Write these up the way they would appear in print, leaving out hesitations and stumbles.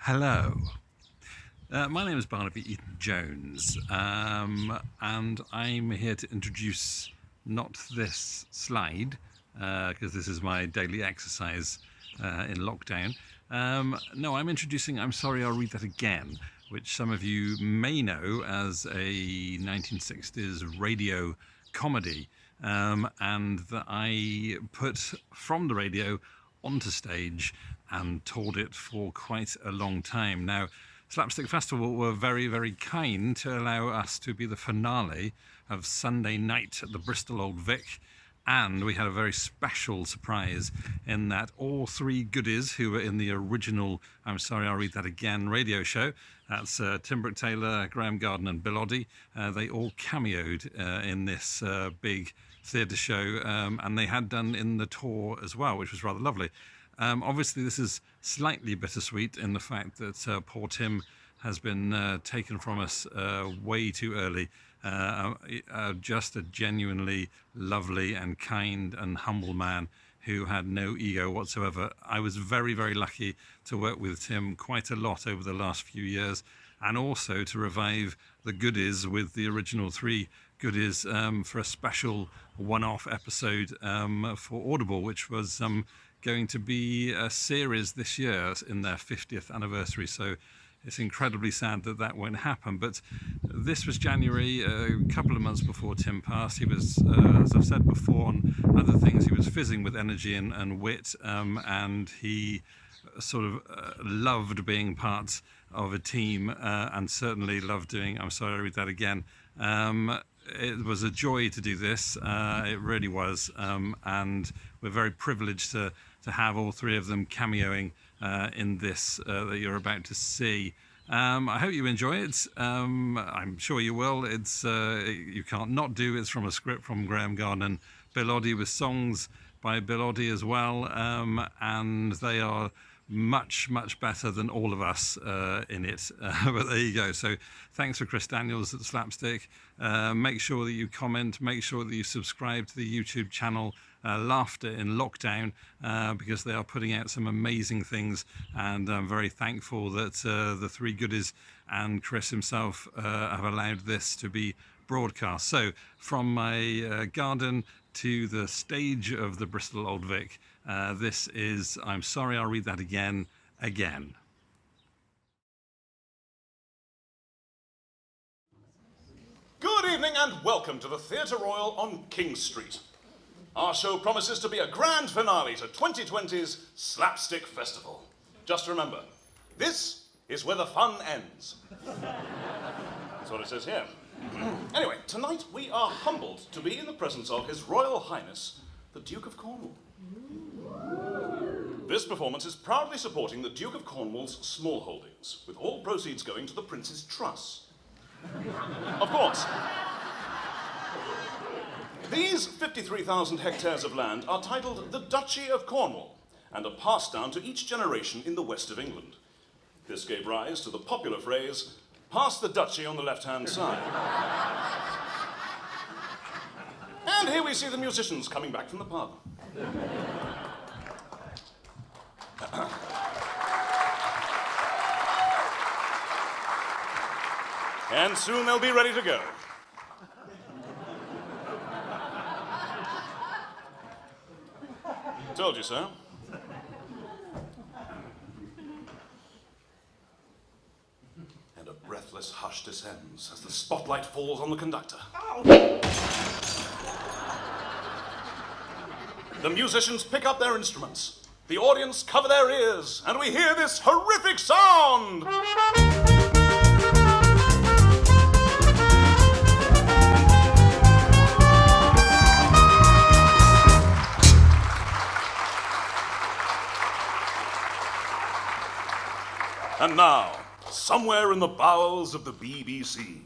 Hello. My name is Barnaby Eaton-Jones, and I'm here to introduce not this slide, because this is my daily exercise in lockdown. No, I'm introducing I'm Sorry, I'll Read That Again, which some of you may know as a 1960s radio comedy, and that I put from the radio onto stage and toured it for quite a long time. Now, Slapstick Festival were very, very kind to allow us to be the finale of Sunday night at the Bristol Old Vic, and we had a very special surprise in that all three goodies who were in the original I'm Sorry, I'll Read That Again radio show, that's Tim Brooke-Taylor, Graham Garden and Bill Oddie, they all cameoed in this big theatre show, and they had done in the tour as well, which was rather lovely. Obviously, this is slightly bittersweet in the fact that poor Tim has been taken from us way too early. Just a genuinely lovely and kind and humble man who had no ego whatsoever. I was very, very lucky to work with Tim quite a lot over the last few years, and also to revive the goodies with the original three goodies for a special one-off episode for Audible, which was going to be a series this year in their 50th anniversary. So it's incredibly sad that that won't happen. But this was January, a couple of months before Tim passed. He was, as I've said before on other things, he was fizzing with energy and wit, and he sort of loved being part of a team, and certainly loved doing I'm Sorry, I'll Read That Again. It was a joy to do this, it really was, and we're very privileged to have all three of them cameoing in this that you're about to see. I hope you enjoy it. I'm sure you will. It's you can't not do. It's from a script from Graham Garden and Bill Oddie, with songs by Bill Oddie as well, and they are much, much better than all of us in it. But there you go. So thanks for Chris Daniels at Slapstick. Make sure that you comment, make sure that you subscribe to the YouTube channel Laughter in Lockdown, because they are putting out some amazing things, and I'm very thankful that the three goodies and Chris himself have allowed this to be broadcast. So from my garden to the stage of the Bristol Old Vic, this is I'm Sorry, I'll Read That Again. Good evening and welcome to the Theatre Royal on King Street. Our show promises to be a grand finale to 2020's Slapstick Festival. Just remember, this is where the fun ends. That's what it says here. Anyway, tonight we are humbled to be in the presence of His Royal Highness, the Duke of Cornwall. This performance is proudly supporting the Duke of Cornwall's small holdings, with all proceeds going to the Prince's Trust. Of course. These 53,000 hectares of land are titled the Duchy of Cornwall and are passed down to each generation in the west of England. This gave rise to the popular phrase, pass the duchy on the left-hand side. And here we see the musicians coming back from the pub. And soon they'll be ready to go. Told you so. And a breathless hush descends as the spotlight falls on the conductor. Ow. The musicians pick up their instruments. The audience cover their ears, and we hear this horrific sound. And now, somewhere in the bowels of the BBC.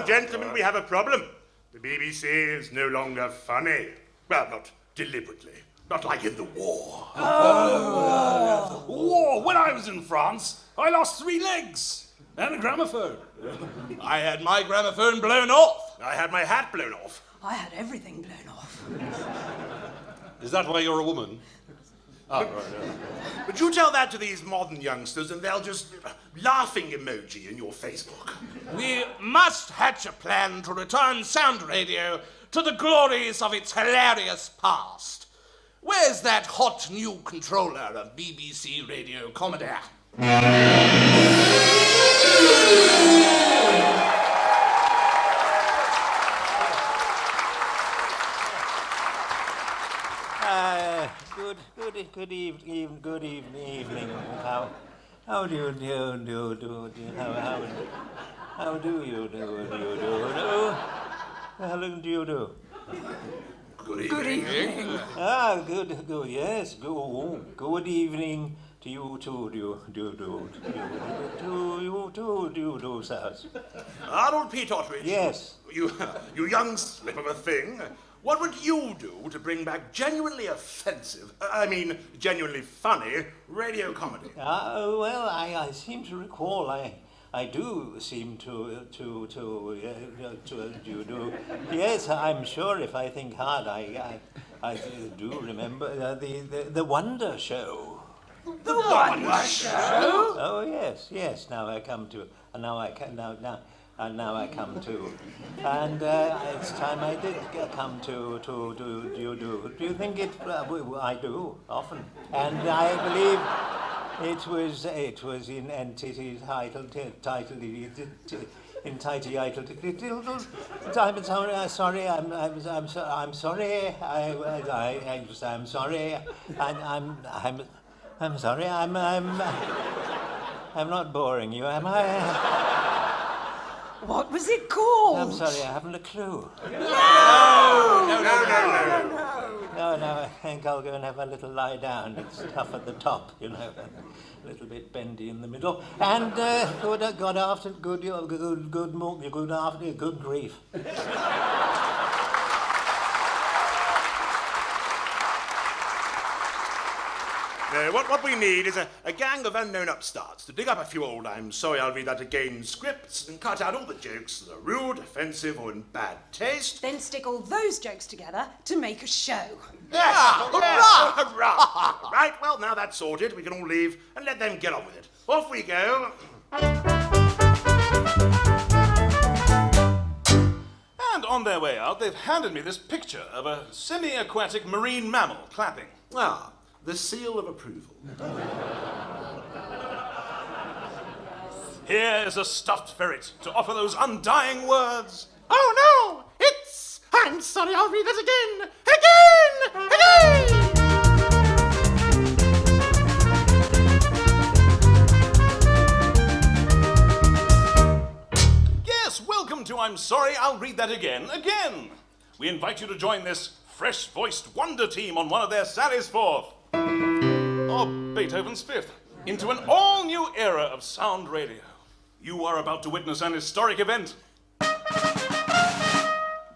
Gentlemen, we have a problem. The BBC is no longer funny. Well, not deliberately. Not like in the war. War? When I was in France, I lost 3 legs and a gramophone. I had my gramophone blown off. I had my hat blown off. I had everything blown off. Is that why you're a woman? But you tell that to these modern youngsters and they'll just laughing emoji in your Facebook. We must hatch a plan to return sound radio to the glories of its hilarious past. Where's that hot new controller of BBC radio comedy? Good evening. How do you do? How do you do? How do you do? Good evening. Good, yes. Good evening to you too. Do, sirs. Arnold P. Totteridge. Yes. You young slip of a thing. What would you do to bring back genuinely offensive, genuinely funny radio comedy? Well, I seem to recall I do seem to do. Yes, I'm sure if I think hard, I do remember the Wonder Show. The Wonder Show? Oh yes. Now I come to. And it's time I did come to do you think it? I do often, and I believe. It was entitled. I'm sorry. I'm sorry. I'm not boring you, am I? What was it called? I'm sorry, I haven't a clue. No, I think I'll go and have a little lie down. It's tough at the top, a little bit bendy in the middle. And good grief. What we need is a gang of unknown upstarts to dig up a few old "I'm sorry, I'll read that again" scripts and cut out all the jokes that are rude, offensive, or in bad taste. Then stick all those jokes together to make a show. Hurrah! Right, well, now that's sorted, we can all leave and let them get on with it. Off we go. And on their way out, they've handed me this picture of a semi-aquatic marine mammal clapping. Ah, the seal of approval. Here is a stuffed ferret to offer those undying words. Oh no! It's "I'm sorry, I'll read that again! Yes, welcome to "I'm sorry, I'll read that again." We invite you to join this fresh-voiced wonder team on one of their sallies forth, or Beethoven's Fifth, into an all-new era of sound radio. You are about to witness an historic event.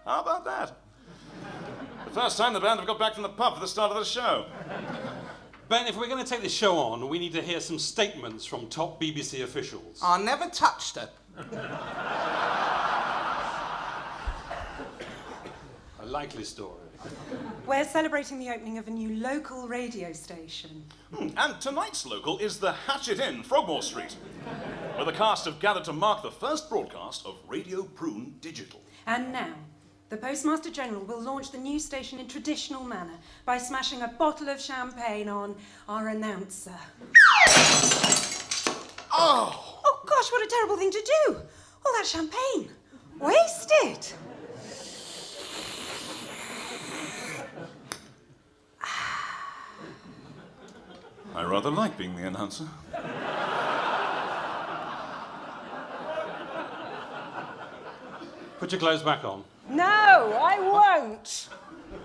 How about that? The first time the band have got back from the pub for the start of the show. Ben, if we're going to take this show on, we need to hear some statements from top BBC officials. I never touched it. A likely story. We're celebrating the opening of a new local radio station. And tonight's local is the Hatchet Inn, Frogmore Street, where the cast have gathered to mark the first broadcast of Radio Prune Digital. And now, the Postmaster General will launch the new station in traditional manner by smashing a bottle of champagne on our announcer. Oh! Oh gosh, what a terrible thing to do! All that champagne. Wasted. I rather like being the announcer. Put your clothes back on. No, I won't.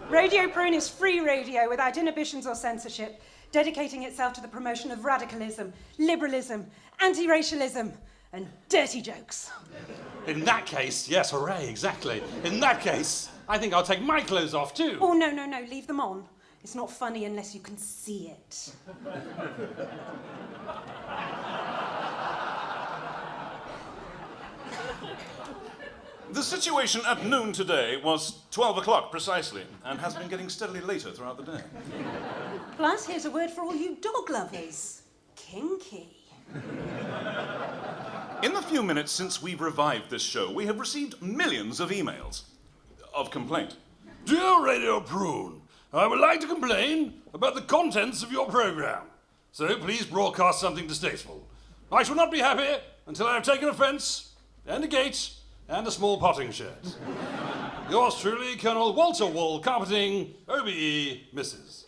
Radio Prune is free radio without inhibitions or censorship, dedicating itself to the promotion of radicalism, liberalism, anti-racialism, and dirty jokes. In that case, yes, hooray, exactly. In that case, I think I'll take my clothes off too. Oh, no, leave them on. It's not funny unless you can see it. The situation at noon today was 12 o'clock precisely, and has been getting steadily later throughout the day. Plus, here's a word for all you dog lovers. Kinky. In the few minutes since we've revived this show, we have received millions of emails of complaint. Dear Radio Prune, I would like to complain about the contents of your program. So please broadcast something distasteful. I shall not be happy until I have taken a fence, and a gate, and a small potting shed. Yours truly, Colonel Walter Wall, Carpeting, OBE, Mrs.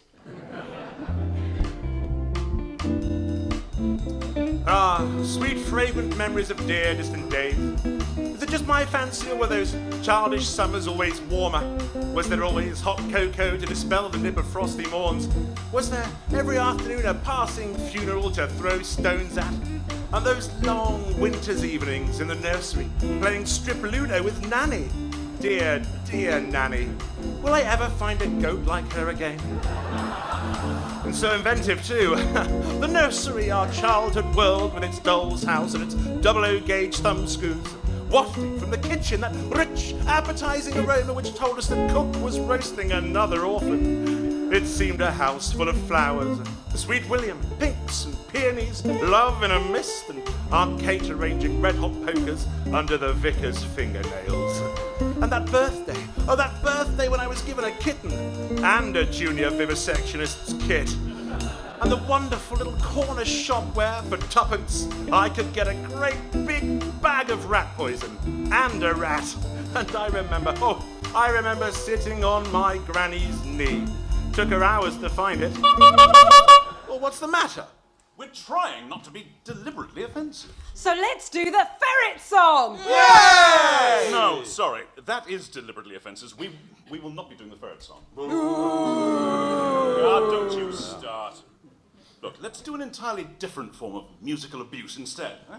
Ah, sweet fragrant memories of dear distant days. Is it just my fancy, or were those childish summers always warmer? Was there always hot cocoa to dispel the nip of frosty morns? Was there every afternoon a passing funeral to throw stones at? And those long winter's evenings in the nursery, playing strip Ludo with Nanny? Dear, dear Nanny, will I ever find a goat like her again? And so inventive too. The nursery, our childhood world with its doll's house and its 00 gauge thumb screws, wafting from the kitchen that rich, appetizing aroma which told us the cook was roasting another orphan. It seemed a house full of flowers, Sweet William, pinks and peonies, love in a mist, and Aunt Kate arranging red-hot pokers under the vicar's fingernails. And that birthday when I was given a kitten and a junior vivisectionist's kit. And the wonderful little corner shop where, for tuppence, I could get a great big bag of rat poison and a rat. And I remember sitting on my granny's knee. Took her hours to find it. Well, what's the matter? We're trying not to be deliberately offensive. So let's do the ferret song! No, sorry, that is deliberately offensive. We will not be doing the ferret song. God, don't you start. Look, let's do an entirely different form of musical abuse instead. Eh?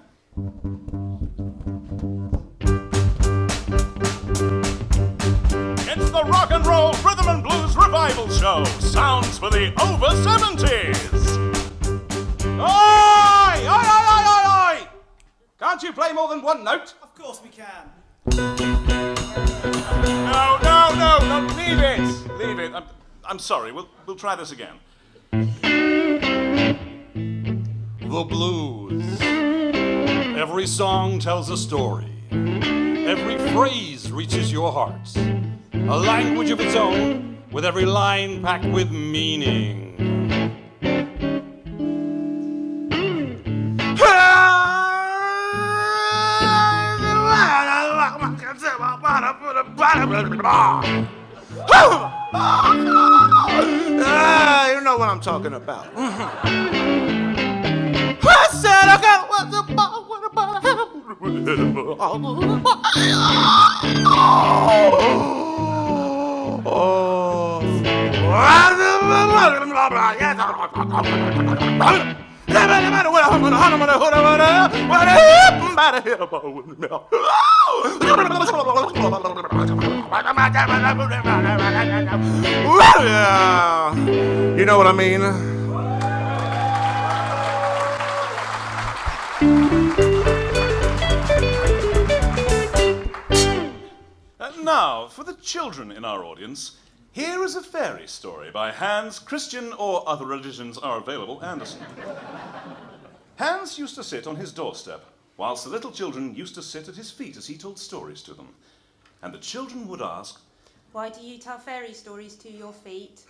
It's the Rock and Roll Rhythm and Blues Revival Show. Sounds for the over 70s. Oi! Oi, oi, oi, oi, oi! Can't you play more than one note? Of course we can. No, leave it. Leave it. I'm sorry. We'll try this again. The blues. Every song tells a story. Every phrase reaches your heart. A language of its own, with every line packed with meaning. You know what I'm talking about. I said I got what's about what about you know what I mean? Now, for the children in our audience, here is a fairy story by Hans Christian, or other religions are available, Andersen. Hans used to sit on his doorstep, whilst the little children used to sit at his feet as he told stories to them. And the children would ask, Why do you tell fairy stories to your feet?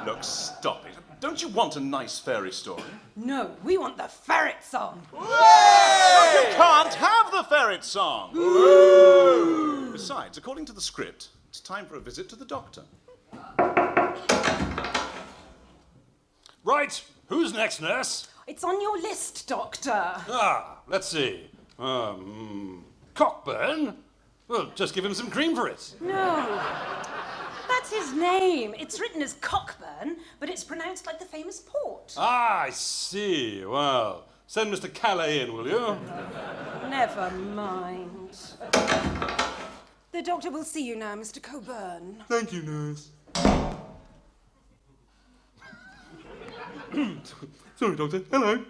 look, stop it. Don't you want a nice fairy story? No, we want the ferret song. You can't have the ferret song! Besides, according to the script, it's time for a visit to the doctor. Right, who's next, nurse? It's on your list, Doctor. Let's see. Cockburn? Well, just give him some cream for it. No. That's his name. It's written as Cockburn, but it's pronounced like the famous port. I see. Well, send Mr. Calais in, will you? Never mind. The doctor will see you now, Mr. Coburn. Thank you, nurse. Sorry, Doctor. Hello.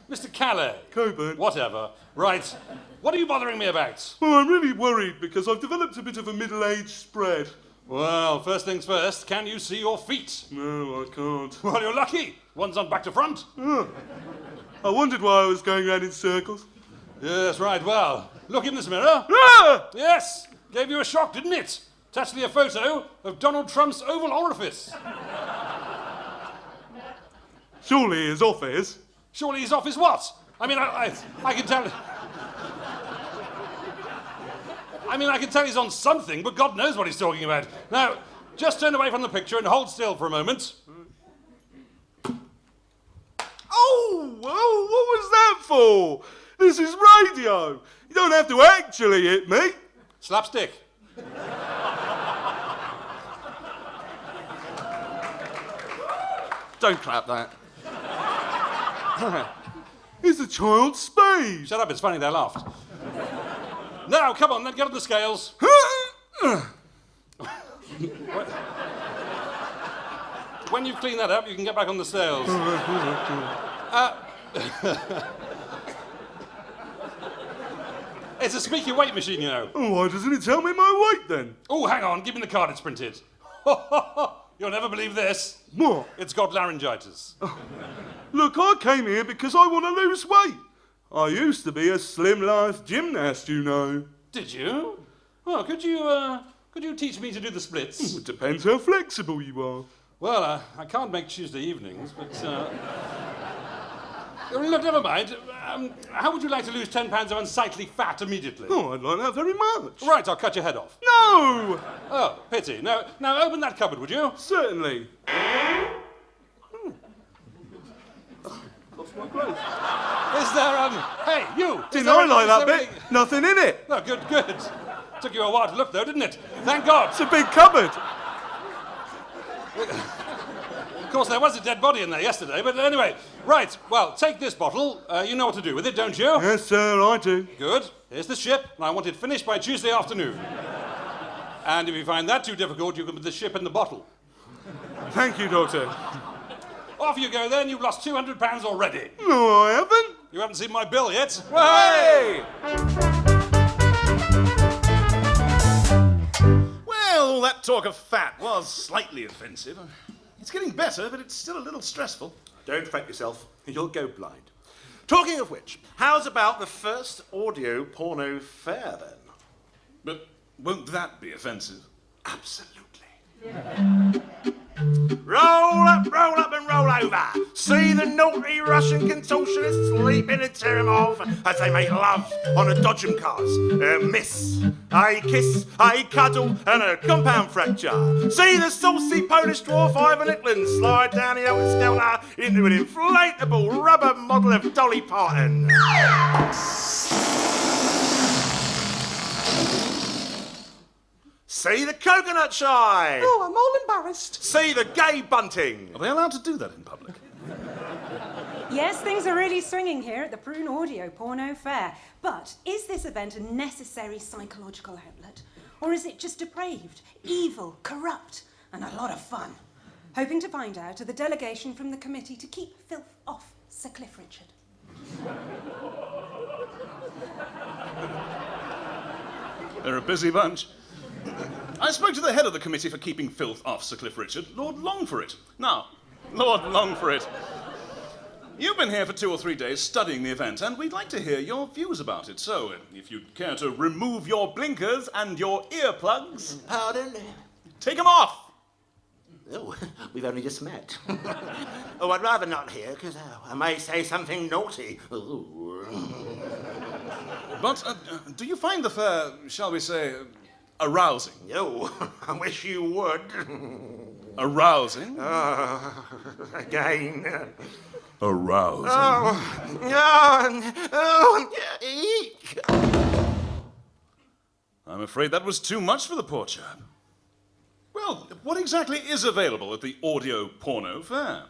Mr. Calais. Coburn. Whatever. Right. What are you bothering me about? Well, I'm really worried because I've developed a bit of a middle-aged spread. Well, first things first, can you see your feet? No, I can't. Well, you're lucky. One's on back to front. I wondered why I was going round in circles. Yes, right, well, look in this mirror. Ah! Yes, gave you a shock, didn't it? It's actually a photo of Donald Trump's Oval Orifice. Surely his office. Surely his office what? I mean, I can tell... I mean, I can tell he's on something, but God knows what he's talking about. Now, just turn away from the picture and hold still for a moment. Oh, what was that for? This is radio. You don't have to actually hit me. Slapstick. Don't clap that. It's a child's spade. Shut up, it's funny they laughed. Now, come on, then, get on the scales. When you've cleaned that up, you can get back on the scales. It's a squeaky weight machine, you know. Oh, why doesn't it tell me my weight then? Oh, hang on, give me the card it's printed. You'll never believe this. What? It's got laryngitis. Look, I came here because I want to lose weight. I used to be a slim life gymnast, you know. Did you? Well, could you teach me to do the splits? It depends how flexible you are. Well, I can't make Tuesday evenings, but... Look, never mind. How would you like to lose 10 pounds of unsightly fat immediately? Oh, I'd like that very much. Right, I'll cut your head off. No! Oh, pity. Now open that cupboard, would you? Certainly. Lost my place. Is there, hey, you! Didn't I like that bit? Nothing in it. No, good. Took you a while to look, though, didn't it? Thank God. It's a big cupboard. Of course, there was a dead body in there yesterday, but anyway. Right, well, take this bottle. You know what to do with it, don't you? Yes, sir, I do. Good. Here's the ship, and I want it finished by Tuesday afternoon. And if you find that too difficult, you can put the ship in the bottle. Thank you, Doctor. Off you go then, you've lost £200 already. No, I haven't. You haven't seen my bill yet. Hey! Well, that talk of fat was slightly offensive. It's getting better, but it's still a little stressful. Don't fret yourself. You'll go blind. Talking of which, how's about the first audio porno fair, then? But won't that be offensive? Absolutely. Roll up, and roll over. See the naughty Russian contortionists leaping and tear 'em off as they make love on a dodgem cars. A miss, a kiss, a cuddle, and a compound fracture. See the saucy Polish dwarf Ivan Ickland slide down the old skelter into an inflatable rubber model of Dolly Parton. See the coconut shy. Oh, I'm all embarrassed. See the gay bunting. Are they allowed to do that in public? Yes, things are really swinging here at the Prune Audio Porno Fair. But is this event a necessary psychological outlet? Or is it just depraved, evil, corrupt, and a lot of fun? Hoping to find out are the delegation from the committee to keep filth off Sir Cliff Richard. They're a busy bunch. I spoke to the head of the committee for keeping filth off Sir Cliff Richard, Lord Longforit. Now, Lord Longforit, you've been here for 2 or 3 days studying the event, and we'd like to hear your views about it. So, if you'd care to remove your blinkers and your earplugs... Pardon? Take them off! Oh, we've only just met. Oh, I'd rather not hear, because I may say something naughty. But do you find the fair, shall we say, arousing? Oh, I wish you would. Arousing? Again. Arousing. Eek. I'm afraid that was too much for the poor chap. Well, what exactly is available at the Audio Porno Fair?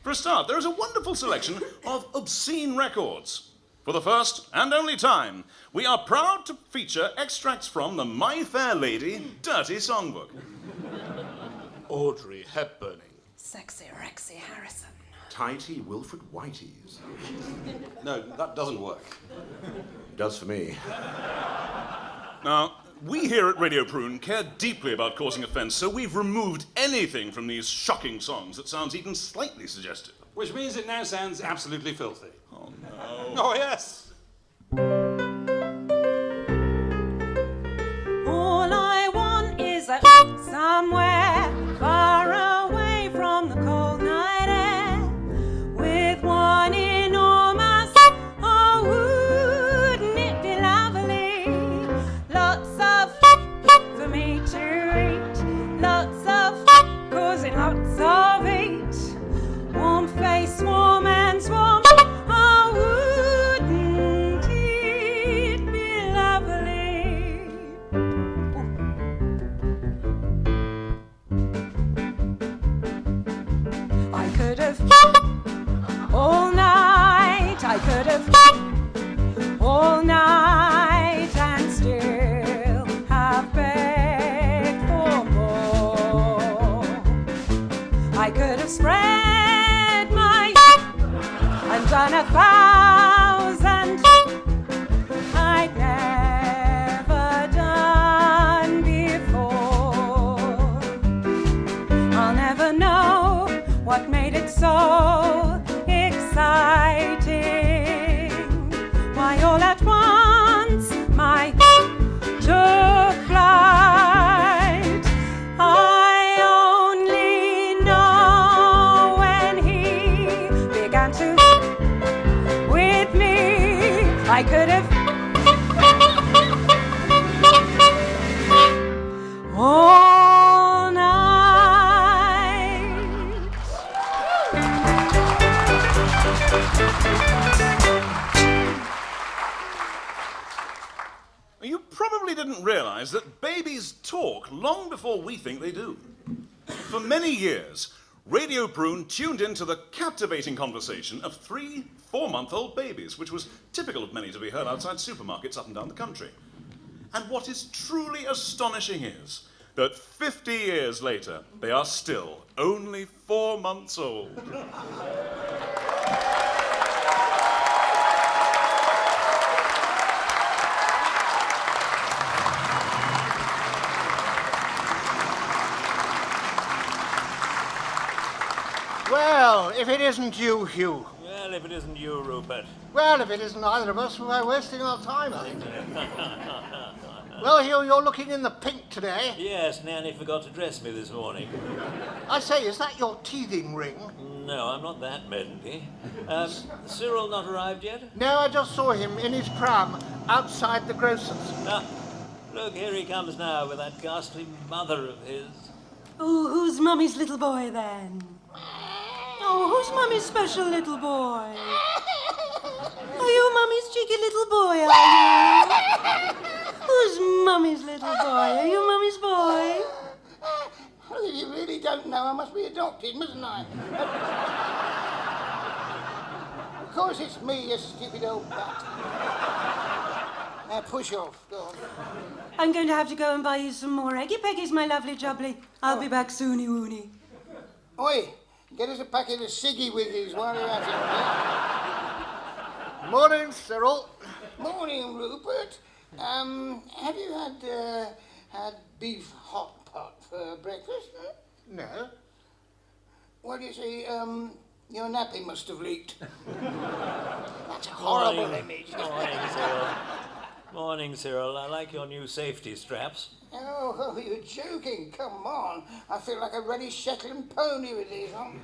For a start, there is a wonderful selection of obscene records. For the first and only time, we are proud to feature extracts from the My Fair Lady Dirty Songbook. Audrey Hepburning. Sexy Rexy Harrison. Tighty Wilfred Whiteys. No, that doesn't work. Does for me. Now, We here at Radio Prune care deeply about causing offence, so we've removed anything from these shocking songs that sounds even slightly suggestive. Which means it now sounds absolutely filthy. Oh, no. Oh, yes. All I want is a somewhere far away from the cold night air, with one enormous, oh, wouldn't it be lovely? Lots of for me to eat, lots of causing lots of heat, warm face, warm hands, warm. Oh, wouldn't it be lovely? I could have all night, I could have all night and still have begged for more. I could have spread my and done 1,000 I'd never done before. I'll never know what made it so exciting, why all at once my took flight. I only know when he began to with me. I could have all night. You probably didn't realise that babies talk long before we think they do. For many years, Radio Prune tuned into the captivating conversation of 3 4-month-old babies, which was typical of many to be heard outside supermarkets up and down the country. And what is truly astonishing is that 50 years later, they are still only 4 months old. Well, if it isn't you, Hugh. Well, if it isn't you, Rupert. Well, if it isn't either of us, we're wasting our time, I think. Well, Hugh, you're looking in the pink today. Yes, Nanny forgot to dress me this morning. I say, is that your teething ring? No, I'm not that meddly. Cyril not arrived yet? No, I just saw him in his pram outside the grocer's. Ah, look, here he comes now with that ghastly mother of his. Oh, who's Mummy's little boy then? Oh, who's Mummy's special little boy? Are you Mummy's cheeky little boy, are you? Who's Mummy's little boy? Are you Mummy's boy? Well, if you really don't know, I must be adopted, mustn't I? Of course it's me, you stupid old bat. Now push off, go on. I'm going to have to go and buy you some more eggy peggies, my lovely jubbly. I'll be back soony woony. Oi, get us a packet of ciggy wiggies while you're at it. Morning, Cyril. Morning, Rupert. Have you had beef hot pot for breakfast? Huh? No. Well, you see, your nappy must have leaked. That's a horrible image. Morning, Cyril. Morning, Cyril. I like your new safety straps. Oh, you're joking. Come on. I feel like a ready Shetland pony with these on.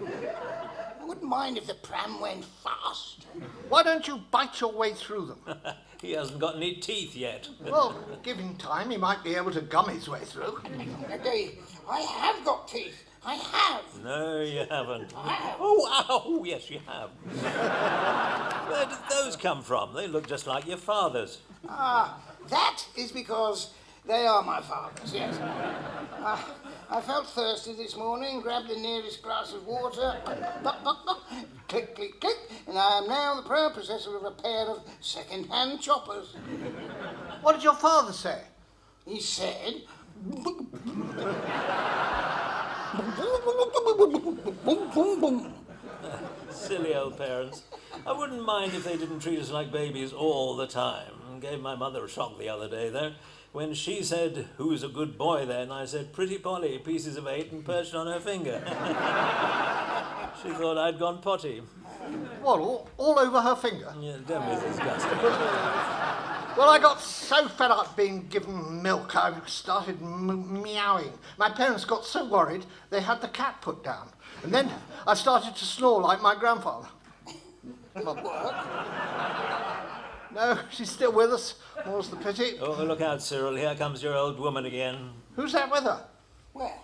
I wouldn't mind if the pram went fast. Why don't you bite your way through them? He hasn't got any teeth yet. Well, give him time, he might be able to gum his way through. Okay, I have got teeth. I have. No, you haven't. I have. Oh, yes, you have. Where did those come from? They look just like your father's. Ah, that is because they are my father's, yes. I felt thirsty this morning, grabbed the nearest glass of water, click, click, click, and I am now the proud possessor of a pair of second-hand choppers. What did your father say? He said... Silly old parents. I wouldn't mind if they didn't treat us like babies all the time. gave my mother a shock the other day, though. When she said, "Who's a good boy then?" I said, "Pretty Polly, pieces of 8 and perched on her finger." She thought I'd gone potty. What, all over her finger? Yeah, don't be disgusting. Well, I got so fed up being given milk, I started meowing. My parents got so worried, they had the cat put down. And then I started to snore like my grandfather. No, she's still with us. More's the pity. Oh, look out, Cyril. Here comes your old woman again. Who's that with her? Where?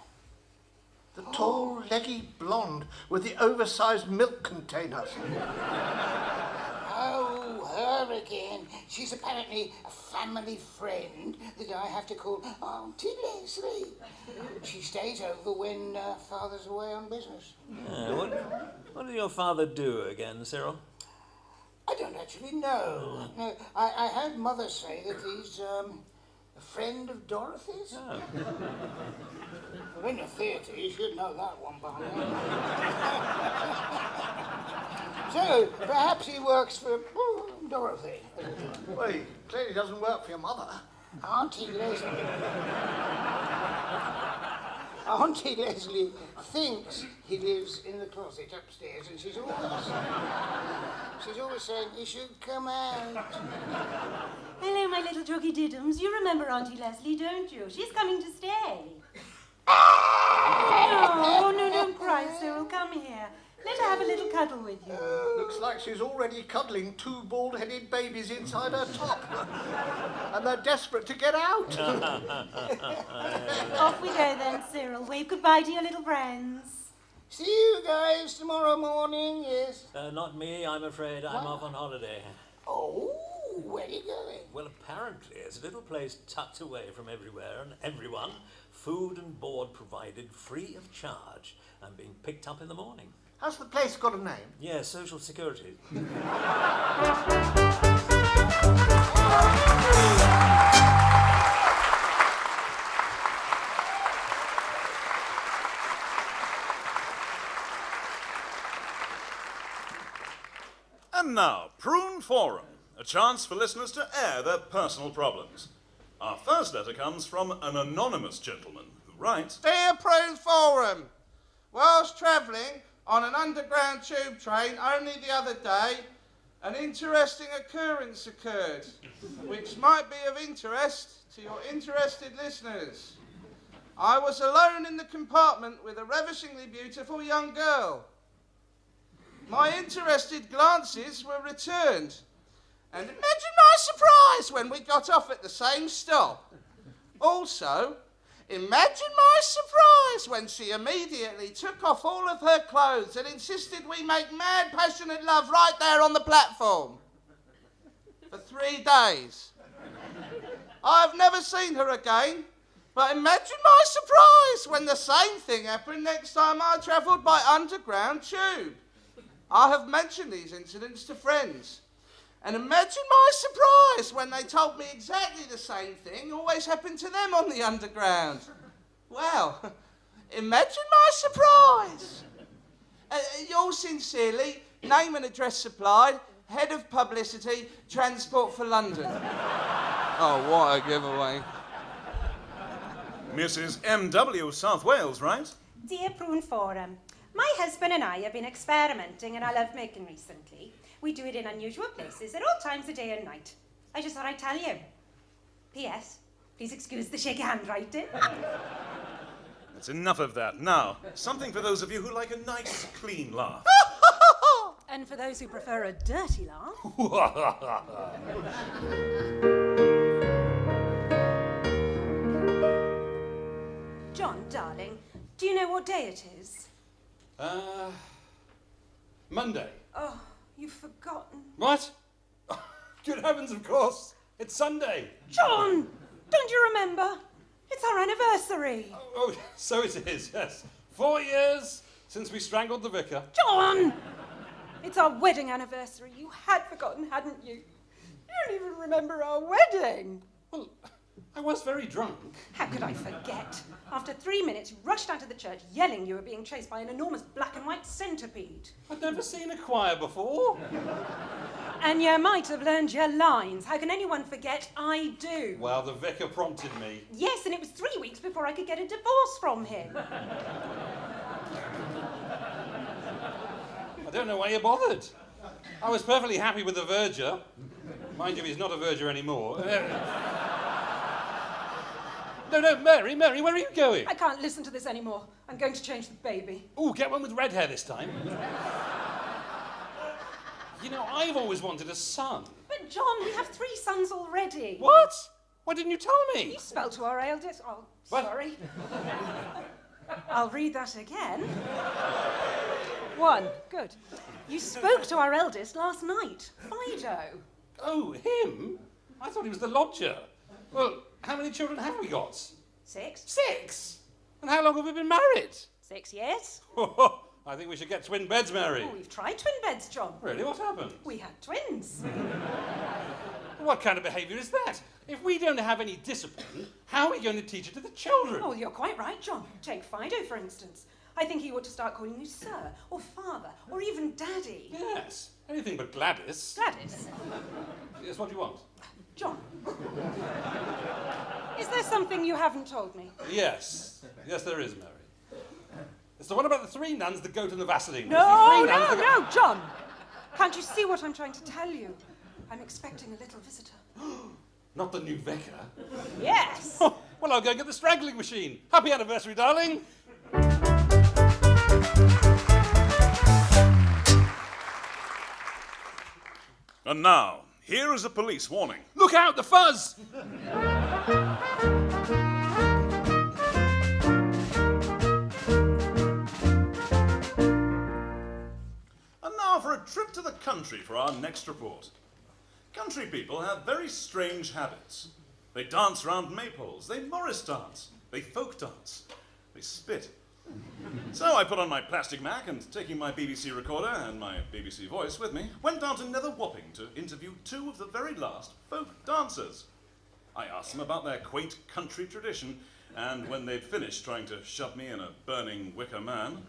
The tall, leggy blonde with the oversized milk containers. Oh, her again. She's apparently a family friend that I have to call Auntie Leslie. She stays over when Father's away on business. What did your father do again, Cyril? I don't actually know. No, I heard Mother say that he's a friend of Dorothy's. Oh. We're in the theatre, you should know that one by now. So, perhaps he works for Dorothy. Well, he clearly doesn't work for your mother. Auntie Leslie thinks he lives in the closet upstairs, and she's always saying he should come out. Hello, my little joggy diddums. You remember Auntie Leslie, don't you? She's coming to stay. No, don't cry, Cyril. Come here. Let her have a little cuddle with you. Looks like she's already cuddling 2 bald-headed babies inside her top. And they're desperate to get out. Off we go then, Cyril. Wave goodbye to your little friends. See you guys tomorrow morning, yes? Not me, I'm afraid. I'm off on holiday. Oh, where are you going? Well, apparently it's a little place tucked away from everywhere and everyone. Food and board provided free of charge. I'm being picked up in the morning. Has the place got a name? Yeah, Social Security. And now, Prune Forum, a chance for listeners to air their personal problems. Our first letter comes from an anonymous gentleman who writes, Dear Prune Forum, whilst travelling on an underground tube train only the other day, an interesting occurrence occurred, which might be of interest to your interested listeners. I was alone in the compartment with a ravishingly beautiful young girl. My interested glances were returned, and imagine my surprise when we got off at the same stop. Also, imagine my surprise when she immediately took off all of her clothes and insisted we make mad, passionate love right there on the platform. For 3 days. I've never seen her again, but imagine my surprise when the same thing happened next time I travelled by underground tube. I have mentioned these incidents to friends. And imagine my surprise when they told me exactly the same thing always happened to them on the underground. Well, imagine my surprise. Yours sincerely, name and address supplied, head of publicity, transport for London. Oh, what a giveaway. Mrs. M.W., South Wales, right? Dear Prune Forum, my husband and I have been experimenting in our lovemaking recently. We do it in unusual places at all times of day and night. I just thought I'd tell you. P.S. Please excuse the shaky handwriting. That's enough of that. Now, something for those of you who like a nice, clean laugh. And for those who prefer a dirty laugh. John, darling, do you know what day it is? Monday. Oh, you've forgotten. What? Good heavens, of course. It's Sunday. John! Don't you remember? It's our anniversary. Oh, so it is, yes. 4 years since we strangled the vicar. John! It's our wedding anniversary. You had forgotten, hadn't you? You don't even remember our wedding. Well, I was very drunk. How could I forget? After 3 minutes, you rushed out of the church yelling you were being chased by an enormous black and white centipede. I'd never seen a choir before. And you might have learned your lines. How can anyone forget I do? Well, the vicar prompted me. Yes, and it was 3 weeks before I could get a divorce from him. I don't know why you bothered. I was perfectly happy with the verger. Mind you, he's not a verger anymore. No, Mary, where are you going? I can't listen to this anymore. I'm going to change the baby. Ooh, get one with red hair this time. You know, I've always wanted a son. But, John, we have 3 sons already. What? Why didn't you tell me? You spelled to our eldest... Oh, What? sorry. I'll read that again. 1. Good. You spoke to our eldest last night, Fido. Oh, him? I thought he was the lodger. Well, how many children have we got? 6. 6? And how long have we been married? 6 years. I think we should get twin beds, Mary. Oh, we've tried twin beds, John. Really? What happened? We had twins. What kind of behaviour is that? If we don't have any discipline, how are we going to teach it to the children? Oh, you're quite right, John. Take Fido, for instance. I think he ought to start calling you sir, or father, or even daddy. Yes, anything but Gladys. Gladys? Yes, what do you want? John. Is there something you haven't told me? Yes, there is, Mary. It's the one about the 3 nuns, the goat and the Vaseline. No, John. Can't you see what I'm trying to tell you? I'm expecting a little visitor. Not the new vicar. Yes. Well, I'll go get the strangling machine. Happy anniversary, darling. And now, here is a police warning. Look out, the fuzz! And now for a trip to the country for our next report. Country people have very strange habits. They dance round maypoles, they Morris dance, they folk dance, they spit. So I put on my plastic Mac and, taking my BBC recorder and my BBC voice with me, went down to Nether Wapping to interview 2 of the very last folk dancers. I asked them about their quaint country tradition, and when they'd finished trying to shove me in a burning wicker man,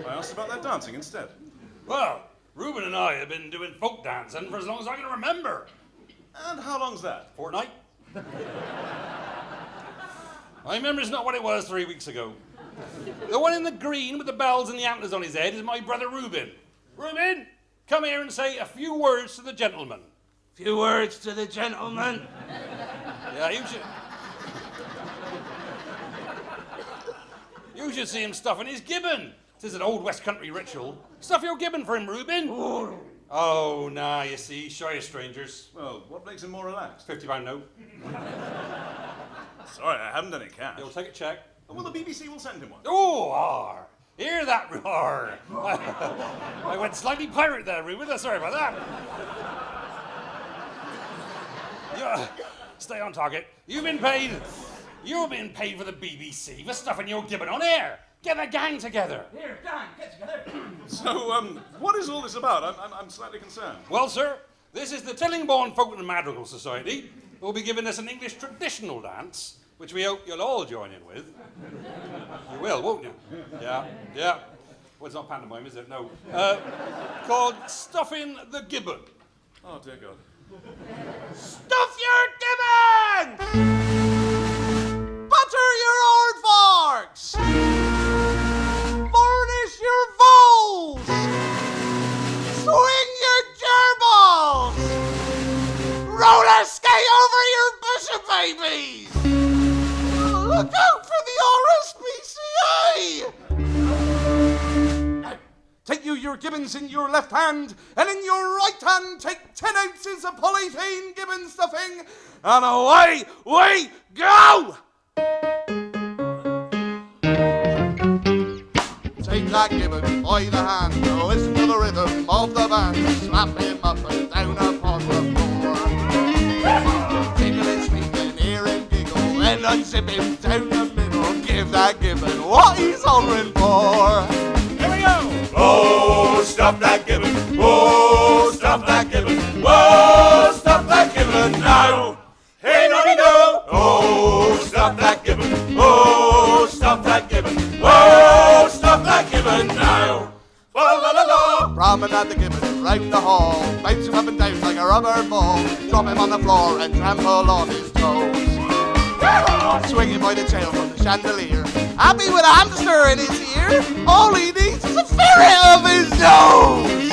I asked about their dancing instead. Well, Reuben and I have been doing folk dancing for as long as I can remember. And how long's that? Fortnight. My memory's not what it was 3 weeks ago. The one in the green with the bells and the antlers on his head is my brother Reuben. Reuben, come here and say a few words to the gentleman. Few words to the gentleman. Yeah, you should see him stuffing his gibbon. This is an old West Country ritual. Stuff your gibbon for him, Reuben. Oh, nah, you see, shy of strangers. Well, what makes him more relaxed? £50 note. Sorry, I haven't any cash. You'll take a check. Well, the BBC will send him one. Oh, R. Hear that roar. I went slightly pirate there, Reuben. Sorry about that. Stay on target. You've been paid for the BBC for stuffing your gibbon on air. Get the gang together. Here, gang, get together. So, what is all this about? I'm slightly concerned. Well, sir, this is the Tillingbourne Folk and Madrigal Society, who will be giving us an English traditional dance, which we hope you'll all join in with. You will, won't you? Yeah. Well, it's not pantomime, is it? No. Called Stuffing the Gibbon. Oh, dear God. Stuff your gibbon! Butter your aardvarks! Varnish your voles! Swing your gerbils! Roller skate over your busher babies! Look out for the RSPCA! Now, take you your gibbons in your left hand, and in your right hand take 10 ounces of polythene gibbon stuffing, and away we go! Take that gibbon by the hand, listen to the rhythm of the band, slap him up and down upon the floor. Tickle his feet and hear him giggle, and unzip him down the middle, give that gibbon what he's hollering for. Here we go! Oh, stuff that gibbon, oh, stuff that gibbon, oh, stuff that gibbon now! Hey, noddy no! Oh, stuff that gibbon, oh, stuff that gibbon, oh, stuff that gibbon now! Fa la la la! Promenade the gibbon round the hall, bounce him up and down like a rubber ball, drop him on the floor and trample on his toes. Swinging by the tail from the chandelier, happy with a hamster in his ear, all he needs is a ferret of his nose.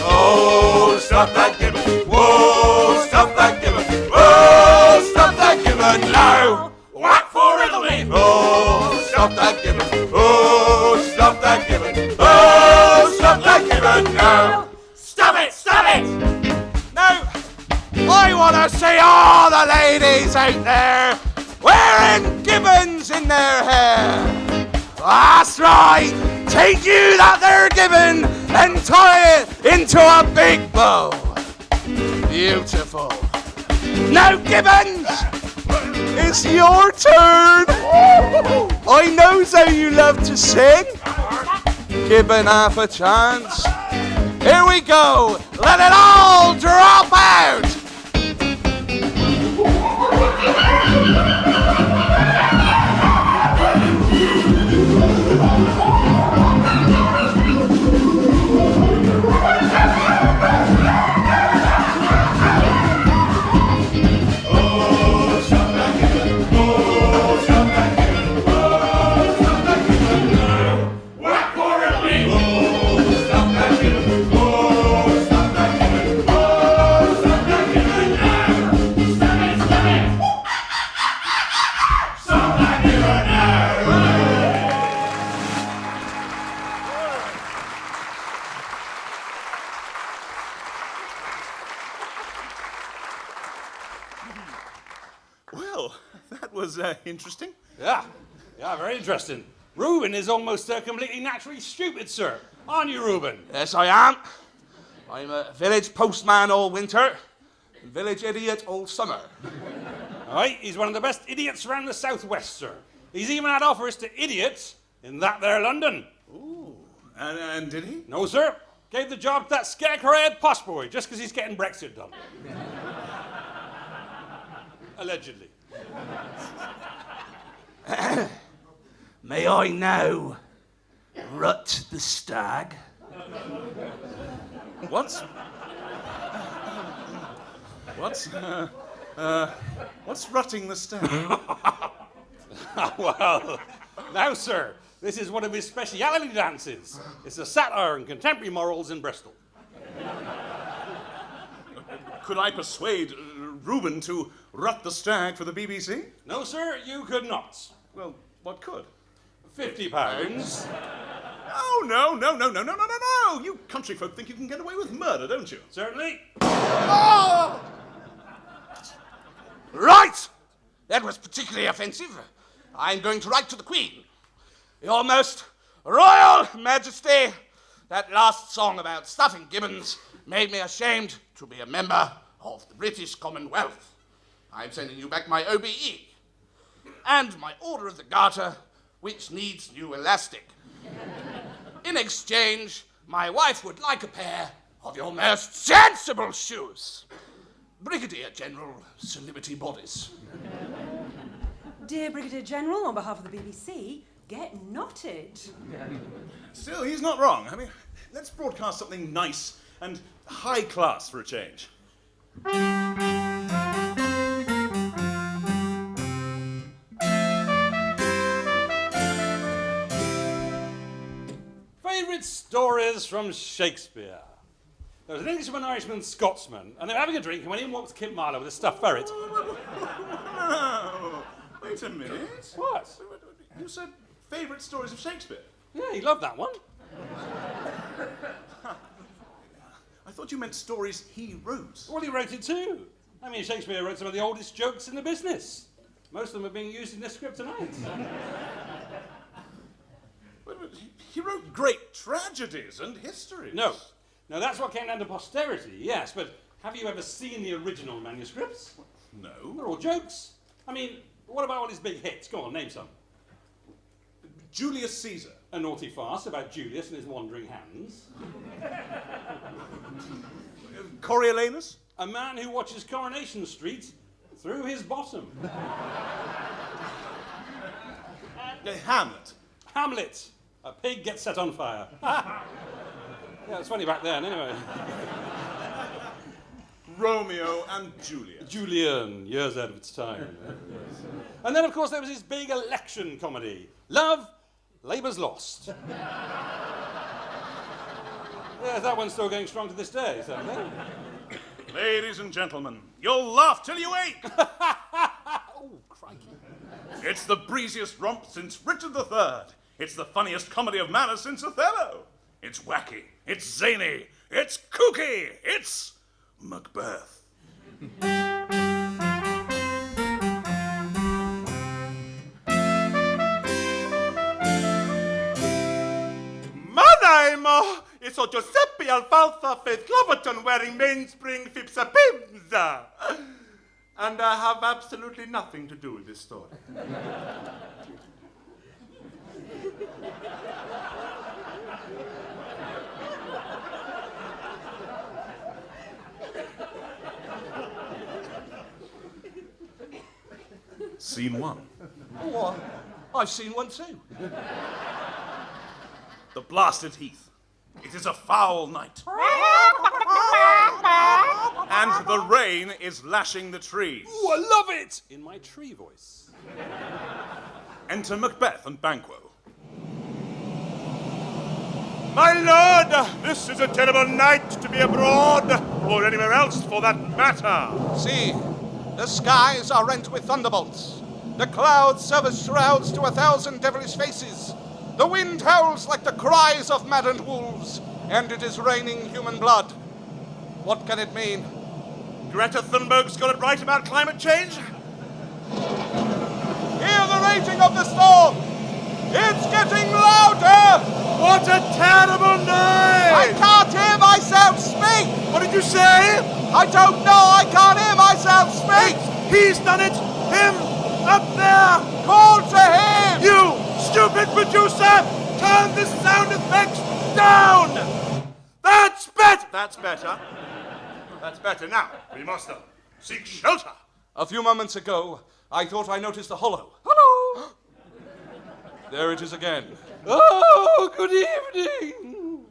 Oh, stop that gibbon, whoa, stop that gibbon, whoa, stop that gibbon now. Whack for Italy, oh, stop that gibbon, oh, stop that gibbon, oh, stop that gibbon now. Stop it, stop it. Now, I want to see all the ladies out there wearing gibbons in their hair. That's right, take you that there gibbon and tie it into a big bow. Beautiful. Now, Gibbons, it's your turn. I knows how you love to sing. Gibbon half a chance. Here we go. Let it all drop out. Well, that was interesting. Yeah, very interesting. Reuben is almost completely naturally stupid, sir. Aren't you, Reuben? Yes, I am. I'm a village postman all winter, and village idiot all summer. All right, he's one of the best idiots around the southwest, sir. He's even had offers to idiots in that there London. Ooh, and did he? No, sir. Gave the job to that scarecrow-head posh boy just because he's getting Brexit done. Allegedly. May I now rut the stag? What's rutting the stag? Well, now, sir, this is one of his speciality dances. It's a satire on contemporary morals in Bristol. Could I persuade Reuben to rut the stag for the BBC? No, sir, you could not. Well, what could? £50. Oh, no. You country folk think you can get away with murder, don't you? Certainly. Oh! Right! That was particularly offensive. I'm going to write to the Queen. Your Most Royal Majesty, that last song about stuffing gibbons made me ashamed to be a member of the British Commonwealth. I'm sending you back my OBE and my Order of the Garter, which needs new elastic. In exchange, my wife would like a pair of your most sensible shoes. Brigadier General Sir Liberty Bodies. Dear Brigadier General, on behalf of the BBC, get knotted. Still, he's not wrong. I mean, let's broadcast something nice and high class for a change. Favourite stories from Shakespeare. There was an Englishman, Irishman, Scotsman, and they were having a drink, and when in walked Kit Marlowe with a stuffed ferret. Wait a minute. What? You said favourite stories of Shakespeare. Yeah, he loved that one. I thought you meant stories he wrote. Well, he wrote it too. I mean, Shakespeare wrote some of the oldest jokes in the business. Most of them are being used in this script tonight. But he wrote great tragedies and histories. No, that's what came down to posterity, yes, but have you ever seen the original manuscripts? No. They're all jokes. I mean, what about all his big hits? Go on, name some. Julius Caesar. A naughty farce about Julius and his wandering hands. Coriolanus. A man who watches Coronation Street through his bottom. Hamlet. Hamlet. A pig gets set on fire. Yeah, it's funny back then, anyway. Romeo and Juliet. Julian, years out of its time. And then, of course, there was his big election comedy, Love, Labour's Lost. Yeah, that one's still going strong to this day, certainly. Ladies and gentlemen, you'll laugh till you ache. Oh, crikey. It's the breeziest romp since Richard III. It's the funniest comedy of manners since Othello. It's wacky, it's zany, it's kooky, it's Macbeth. My name is Giuseppe Alfalfa Faith Cloverton wearing mainspring Fipsa Pimsa. And I have absolutely nothing to do with this story. Scene 1. Oh, I've seen one too. The blasted heath. It is a foul night. And the rain is lashing the trees. Ooh, I love it! In my tree voice. Enter Macbeth and Banquo. My lord, this is a terrible night to be abroad, or anywhere else for that matter. See, the skies are rent with thunderbolts. The clouds serve as shrouds to 1,000 devilish faces. The wind howls like the cries of maddened wolves, and it is raining human blood. What can it mean? Greta Thunberg's got it right about climate change. Hear the raging of the storm! It's getting louder! What a terrible night! I can't hear myself speak! What did you say? I don't know, I can't hear myself speak! He's done it! Him! Up there! Call to him! You stupid producer! Turn the sound effects down! That's better! That's better. That's better. Now, we must seek shelter. A few moments ago, I thought I noticed a hollow. Hello! There it is again. Oh, good evening!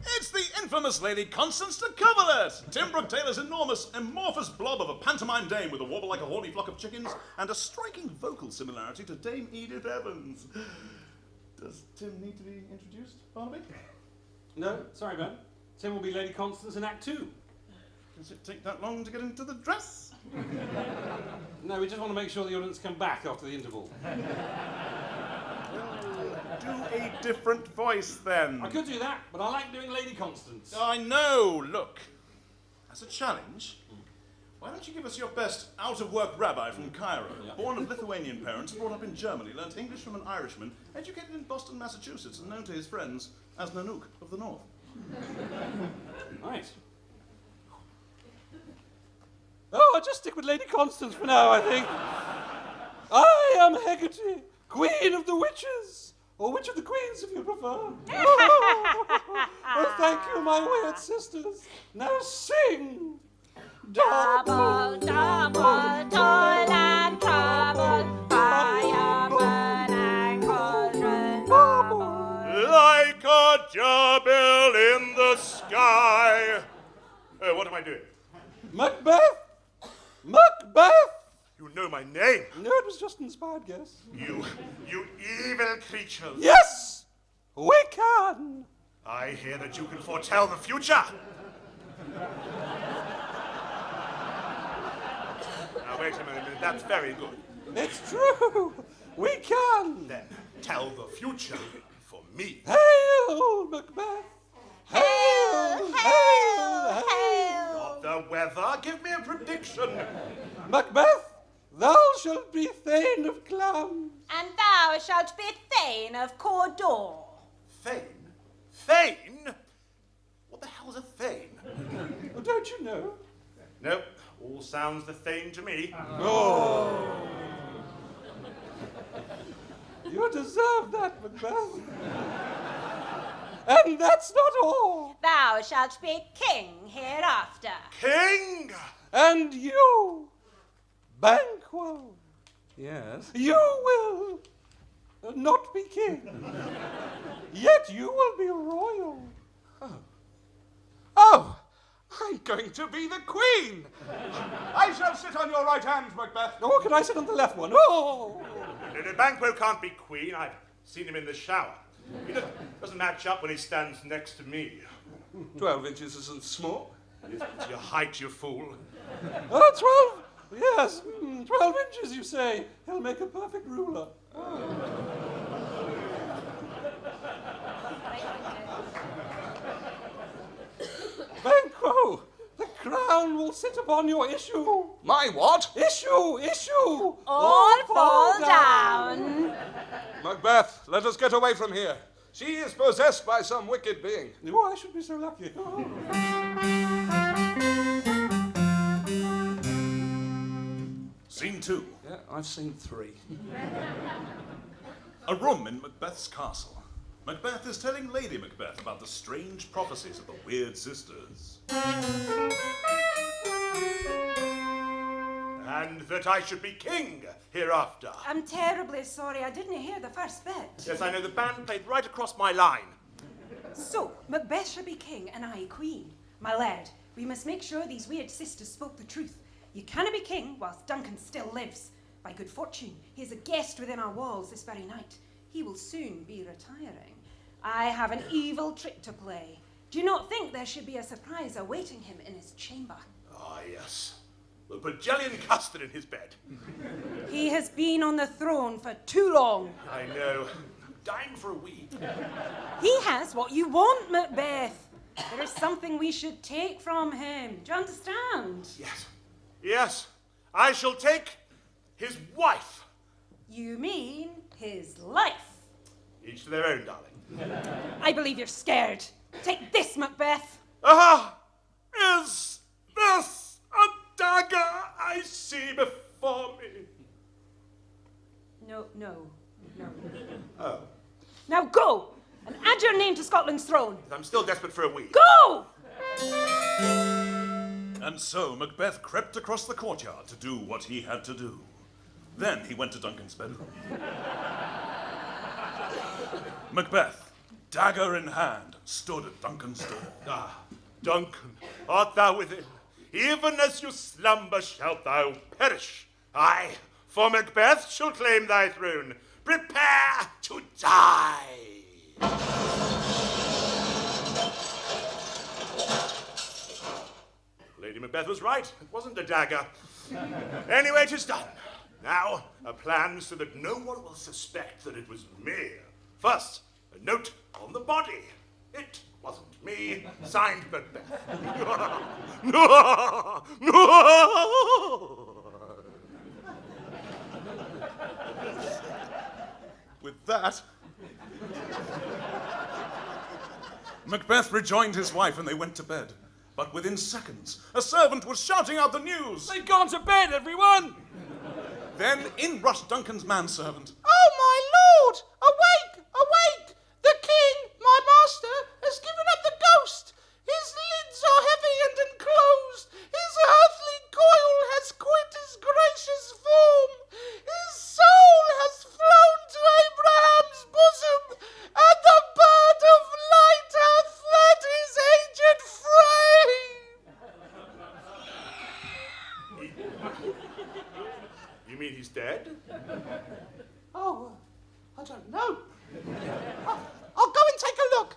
It's the infamous Lady Constance de Coverlet. Tim Brooke-Taylor's enormous, amorphous blob of a pantomime dame with a wobble like a horny flock of chickens and a striking vocal similarity to Dame Edith Evans. Does Tim need to be introduced, Barnaby? No, sorry, Ben. Tim will be Lady Constance in Act 2. Does it take that long to get into the dress? No, we just want to make sure the audience come back after the interval. Do a different voice then. I could do that, but I like doing Lady Constance. I know. Look, as a challenge, why don't you give us your best out-of-work rabbi from Cairo, born of Lithuanian parents, brought up in Germany, learnt English from an Irishman, educated in Boston, Massachusetts, and known to his friends as Nanook of the North. Nice. Oh, I'll just stick with Lady Constance for now, I think. I am Hecate, Queen of the Witches, or Witch of the Queens, if you prefer. Oh, thank you, my weird sisters. Now sing. Double, double, toil and trouble, fire, burn, and cauldron bubble. Like a gerbil in the sky. What am I doing? Macbeth! Macbeth! You know my name. No, it was just an inspired guess. You evil creatures. Yes! We can! I hear that you can foretell the future. Now, wait a minute. That's very good. It's true! We can! Then tell the future for me. Hail, Macbeth! Hail, hail, hail. Not the weather. Give me a prediction. Macbeth, thou shalt be Thane of Clam. And thou shalt be Thane of Cawdor. Thane? Thane? What the hell's a thane? Oh, don't you know? Nope. All sounds the thane to me. Oh. You deserve that, Macbeth. And that's not all. Thou shalt be king hereafter. King! And you, Banquo. Yes? You will not be king. Yet you will be royal. Oh, I'm going to be the queen. I shall sit on your right hand, Macbeth. Oh, can I sit on the left one? Oh! No, Banquo can't be queen. I've seen him in the shower. He doesn't match up when he stands next to me. 12 inches isn't small. It's your height, you fool. Oh, 12! Yes, 12 inches, you say. He'll make a perfect ruler. Banquo, the crown will sit upon your issue. My what? Issue! All fall down. Macbeth, let us get away from here. She is possessed by some wicked being. Oh, I should be so lucky. Scene 2. Yeah, I've seen 3. A room in Macbeth's castle. Macbeth is telling Lady Macbeth about the strange prophecies of the Weird Sisters. And that I should be king hereafter. I'm terribly sorry, I didn't hear the first bit. Yes, I know, the band played right across my line. So, Macbeth should be king and I queen. My lad, we must make sure these weird sisters spoke the truth. You cannot be king whilst Duncan still lives. By good fortune, he is a guest within our walls this very night. He will soon be retiring. I have an evil trick to play. Do you not think there should be a surprise awaiting him in his chamber? Ah, yes. We'll put jelly and custard in his bed. He has been on the throne for too long. I know. I'm dying for a wee. He has what you want, Macbeth. There is something we should take from him. Do you understand? Yes. Yes. I shall take his wife. You mean his life? Each to their own, darling. I believe you're scared. Take this, Macbeth. Ah! Is this a dagger I see before me? No. Oh. Now go and add your name to Scotland's throne. I'm still desperate for a wee. Go! And so Macbeth crept across the courtyard to do what he had to do. Then he went to Duncan's bedroom. Macbeth, dagger in hand, stood at Duncan's door. Ah, Duncan, art thou within? Even as you slumber shalt thou perish. I, for Macbeth, shall claim thy throne. Prepare to die. Lady Macbeth was right. It wasn't a dagger. Anyway, 'tis done. Now, a plan so that no one will suspect that it was me. First, a note on the body. It wasn't me. Signed Macbeth. No! With that, Macbeth rejoined his wife and they went to bed. But within seconds, a servant was shouting out the news. They've gone to bed, everyone! Then in rushed Duncan's manservant. Oh, my lord! Awake! Awake! The king, my master, has given up the ghost. His lids are heavy and enclosed. His earthly coil has quit his gracious form. His soul has flown to Abraham's bosom, and the bird of light hath fled his aged frame. You mean he's dead? Oh, I don't know. I'll go and take a look.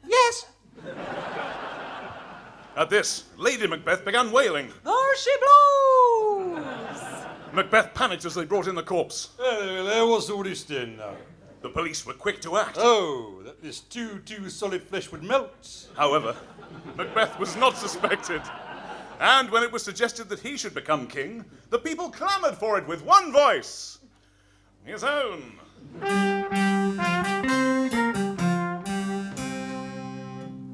Yes. At this, Lady Macbeth began wailing. There she blows! Macbeth panicked as they brought in the corpse. What's all this then now? The police were quick to act. Oh, that this too solid flesh would melt. However, Macbeth was not suspected. And when it was suggested that he should become king, the people clamoured for it with one voice. His own.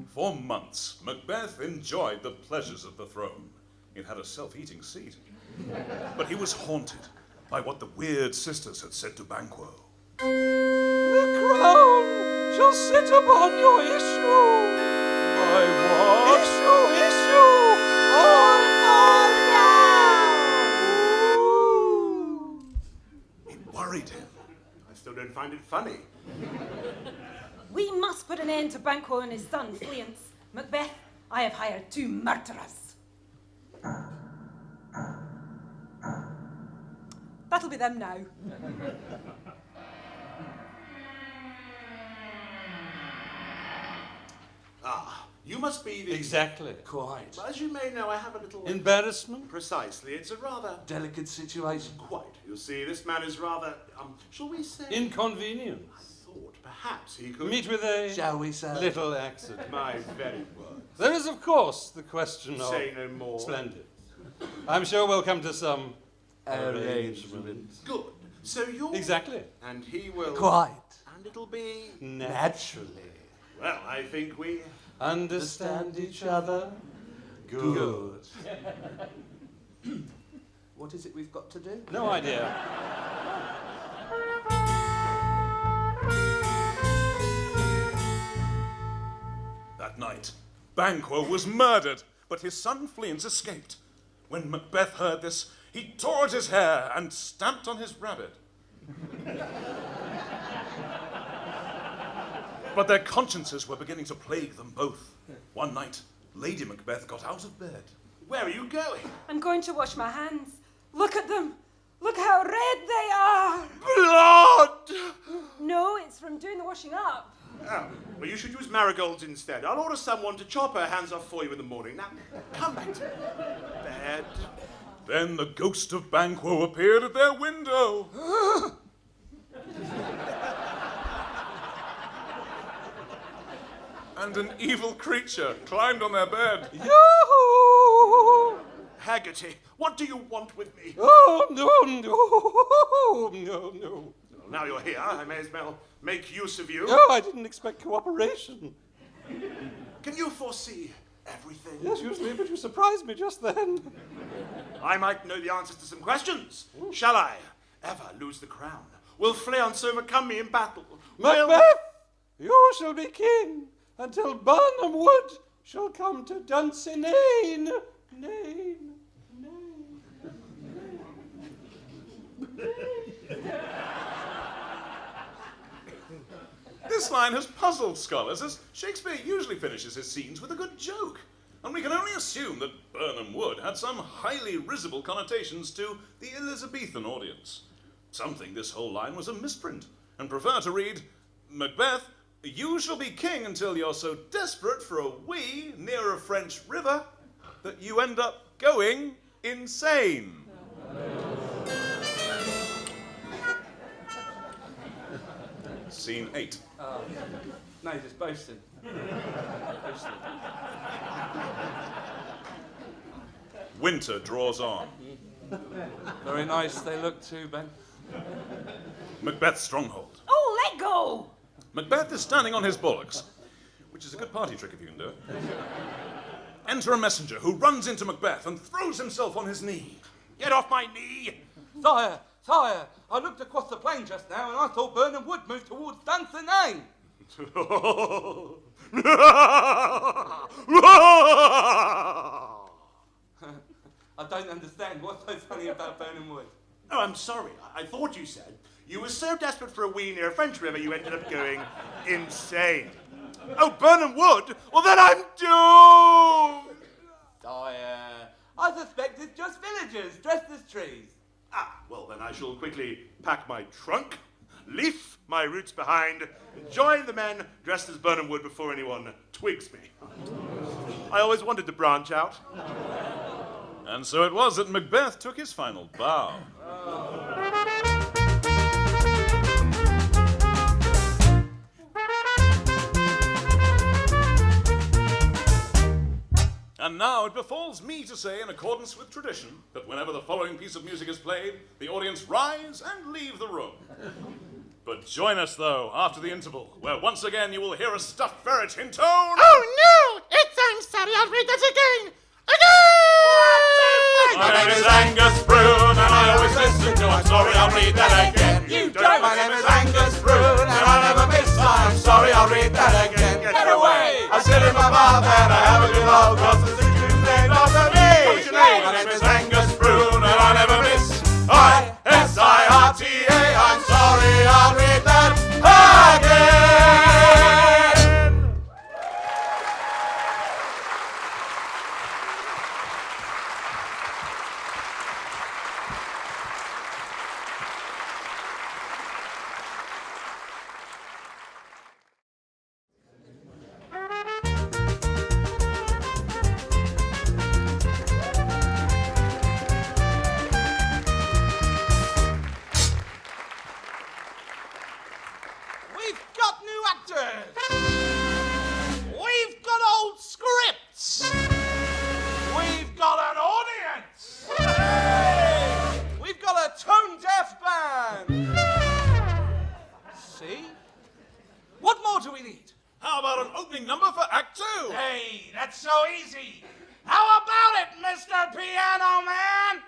For months, Macbeth enjoyed the pleasures of the throne. It had a self-eating seat. But he was haunted by what the weird sisters had said to Banquo. The crown shall sit upon your issue. My what? Issue. All down. It worried him. I still don't find it funny. We must put an end to Banquo and his son, Fleance. Macbeth, I have hired 2 murderers. That'll be them now. You must be the... Exactly. Quite. As you may know, I have a little... Embarrassment? Precisely. It's a rather... Delicate situation. Quite. You see, this man is rather, shall we say... Inconvenient. I thought perhaps he could... Meet with a... Shall we say... Little accident. My very words. There is, of course, the question of... Say no more. Splendid. I'm sure we'll come to some... arrangement. Good. So you're... Exactly. And he will... Quite. And it'll be... Naturally. Well, I think we... Understand each other? Good. What is it we've got to do? No idea. That night, Banquo was murdered, but his son Fleance escaped. When Macbeth heard this, he tore at his hair and stamped on his rabbit. But their consciences were beginning to plague them both. One night, Lady Macbeth got out of bed. Where are you going? I'm going to wash my hands. Look at them. Look how red they are. Blood! No, it's from doing the washing up. Oh, well, you should use marigolds instead. I'll order someone to chop her hands off for you in the morning. Now, come back to bed. Then the ghost of Banquo appeared at their window. And an evil creature climbed on their bed. Yoo-hoo! Haggerty, what do you want with me? Oh, no. Well, now you're here, I may as well make use of you. No, I didn't expect cooperation. Can you foresee everything? Yes, usually, but you surprised me just then. I might know the answers to some questions. Shall I ever lose the crown? Will Fleance overcome me in battle? Macbeth, you shall be king until Barnum Wood shall come to Dunsinane. This line has puzzled scholars, as Shakespeare usually finishes his scenes with a good joke. And we can only assume that Burnham Wood had some highly risible connotations to the Elizabethan audience. Some think this whole line was a misprint, and prefer to read, Macbeth, you shall be king until you're so desperate for a wee near a French river that you end up going insane. Scene 8. No, just boasting. Winter draws on. Very nice they look too, Ben. Macbeth's stronghold. Oh, let go! Macbeth is standing on his bullocks, which is a good party trick if you can do it. Enter a messenger who runs into Macbeth and throws himself on his knee. Get off my knee! Sire, I looked across the plain just now and I thought Burnham Wood moved towards Dunsinane. I don't understand. What's so funny about Burnham Wood? Oh, I'm sorry. I thought you said you were so desperate for a wee near a French river you ended up going insane. Oh, Burnham Wood? Well, then I'm doomed! I suspect it's just villagers dressed as trees. Ah, well, then I shall quickly pack my trunk, leave my roots behind, and join the men dressed as Burnham Wood before anyone twigs me. I always wanted to branch out. And so it was that Macbeth took his final bow. And now it befalls me to say, in accordance with tradition, that whenever the following piece of music is played, the audience rise and leave the room. But join us, though, after the interval, where once again you will hear a stuffed ferret intone... Oh, no! I'm sorry, I'll read that again! My name is Angus Prune, and I always listen to I'm sorry, I'll read that again. You don't! My name is Angus Prune, and I never miss I'm sorry, I'll read that again. Get away! I sit in my bath and I have a good old cause it's a Tuesday after me. What's your name? My name is Angus Prune, and I never miss ISIRTA. I'm sorry, I'll read that again. We've got old scripts. We've got an audience. We've got a tone-deaf band. See? What more do we need? How about an opening number for Act 2? Hey, that's so easy. How about it, Mr. Piano Man?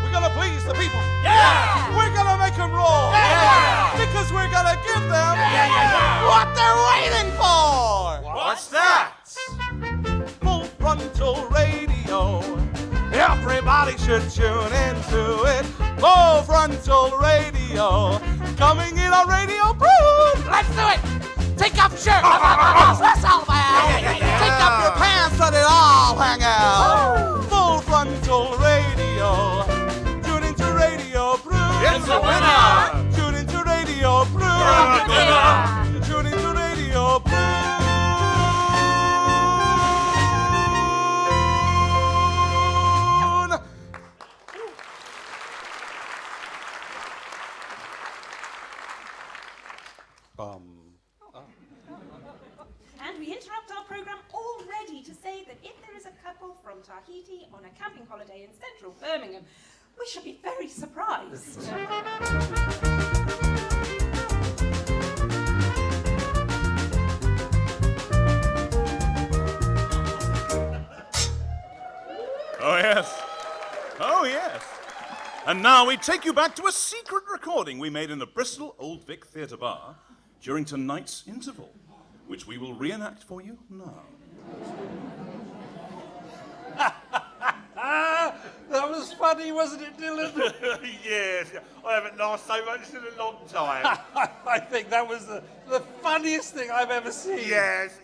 We're gonna please the people. Yeah! We're gonna make them roar. Yeah! Because we're gonna give them what they're waiting for. What's that? Full frontal radio. Everybody should tune into it. Full frontal radio. Coming in on Radio Prune. Let's do it. Take off your shirt. Let's all hang. Take off your pants. Let it all hang out. Full frontal radio. Tune into Radio Prune. It's a winner. Tune into Radio Prune. Tune into Radio Prune. And we interrupt our program already to say that if there is a couple from Tahiti on a camping holiday in central Birmingham, we should be very surprised. Oh, yes. Oh, yes. And now we take you back to a secret recording we made in the Bristol Old Vic Theatre Bar during tonight's interval, which we will reenact for you now. That was funny, wasn't it, Dylan? Yes, I haven't laughed so much in a long time. I think that was the funniest thing I've ever seen. Yes.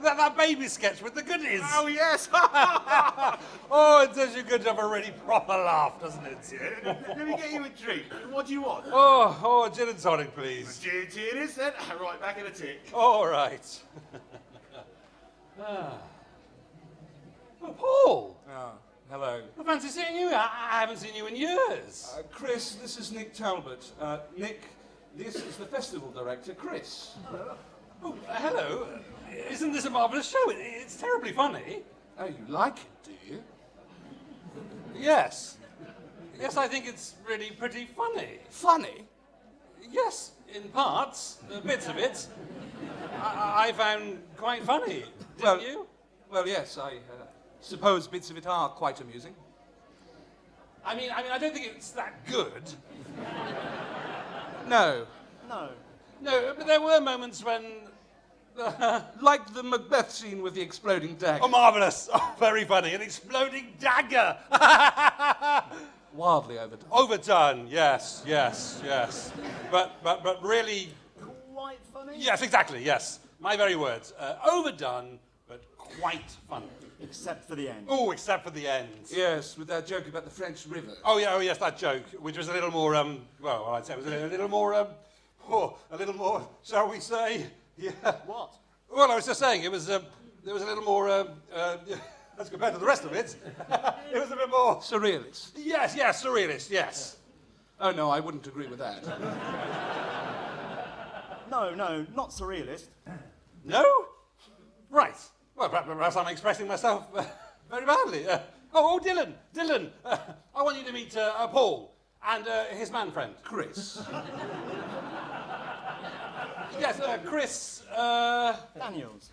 That baby sketch with the goodies. Oh, yes. Oh, it does you good to have a really proper laugh, doesn't it? Let me get you a drink. What do you want? Oh, gin and tonic, please. Gin it is then. Right, back in a tick. All right. Oh, Paul. Oh, hello. I fancy seeing you. I haven't seen you in years. Chris, this is Nick Talbot. Nick, this is the festival director, Chris. Oh, hello. Isn't this a marvellous show? It's terribly funny. Oh, you like it, do you? Yes. Yes, I think it's really pretty funny. Funny? Yes, in parts. Bits of it. I found quite funny. Didn't you? Well, yes, I suppose bits of it are quite amusing. I mean, I don't think it's that good. No. No, but there were moments when... Like the Macbeth scene with the exploding dagger. Oh, marvellous. Oh, very funny. An exploding dagger. Wildly overdone. Overdone, yes. But really... Quite funny. Yes, exactly, yes. My very words. Overdone, but quite funny. Except for the end. Oh, except for the end. Yes, with that joke about the French River. Oh, yes, that joke, which was a little more, well, I'd say it was a little more, shall we say? Yeah. What? Well, I was just saying, it was there was a little more, as compared to the rest of it, it was a bit more... Surrealist? Yes, surrealist, yes. Oh, no, I wouldn't agree with that. No, not surrealist. No? Right. Well, perhaps I'm expressing myself very badly. Dylan, I want you to meet Paul and his man friend. Chris. Yes, Chris, Daniels.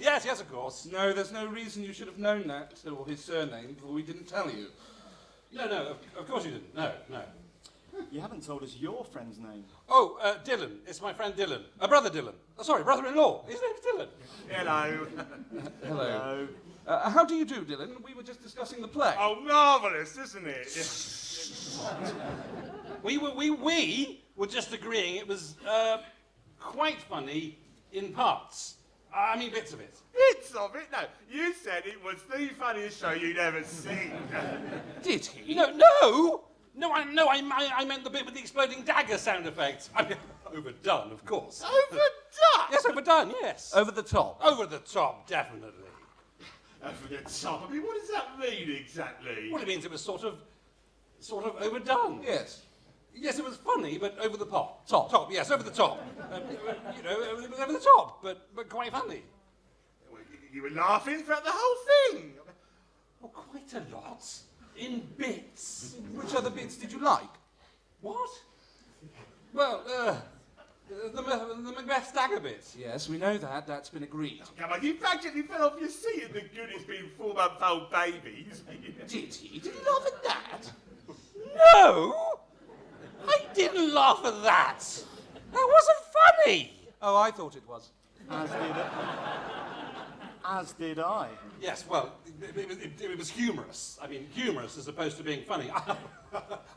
Yes, of course. No, there's no reason you should have known that, or his surname, before we didn't tell you. No, of course you didn't. No. You haven't told us your friend's name. Oh, Dylan. It's my friend Dylan. Brother Dylan. Oh, sorry, brother-in-law. His name's Dylan. Hello. Hello. How do you do, Dylan? We were just discussing the play. Oh, marvellous, isn't it? We were just agreeing it was quite funny in parts. I mean, bits of it. Bits of it? No, you said it was the funniest show you'd ever seen. Did he? No, I meant the bit with the exploding dagger sound effects. I mean, overdone, of course. Overdone? Yes, overdone, yes. Over the top? Over the top, definitely. Over the top? I mean, what does that mean exactly? Well, it means it was sort of overdone. Yes. Yes, it was funny, but over the top. Top, yes, over the top. It was over the top, but quite funny. You were laughing throughout the whole thing. Oh, quite a lot. In bits. Which other bits did you like? What? Well, the Macbeth dagger bits. Yes, we know that. That's been agreed. Come on, you practically fell off your seat at the goodies being 4-month-old babies. Did he? Did he laugh at that? No! I didn't laugh at that. That wasn't funny. Oh, I thought it was. As did I. Yes, well, it was humorous. I mean, humorous as opposed to being funny.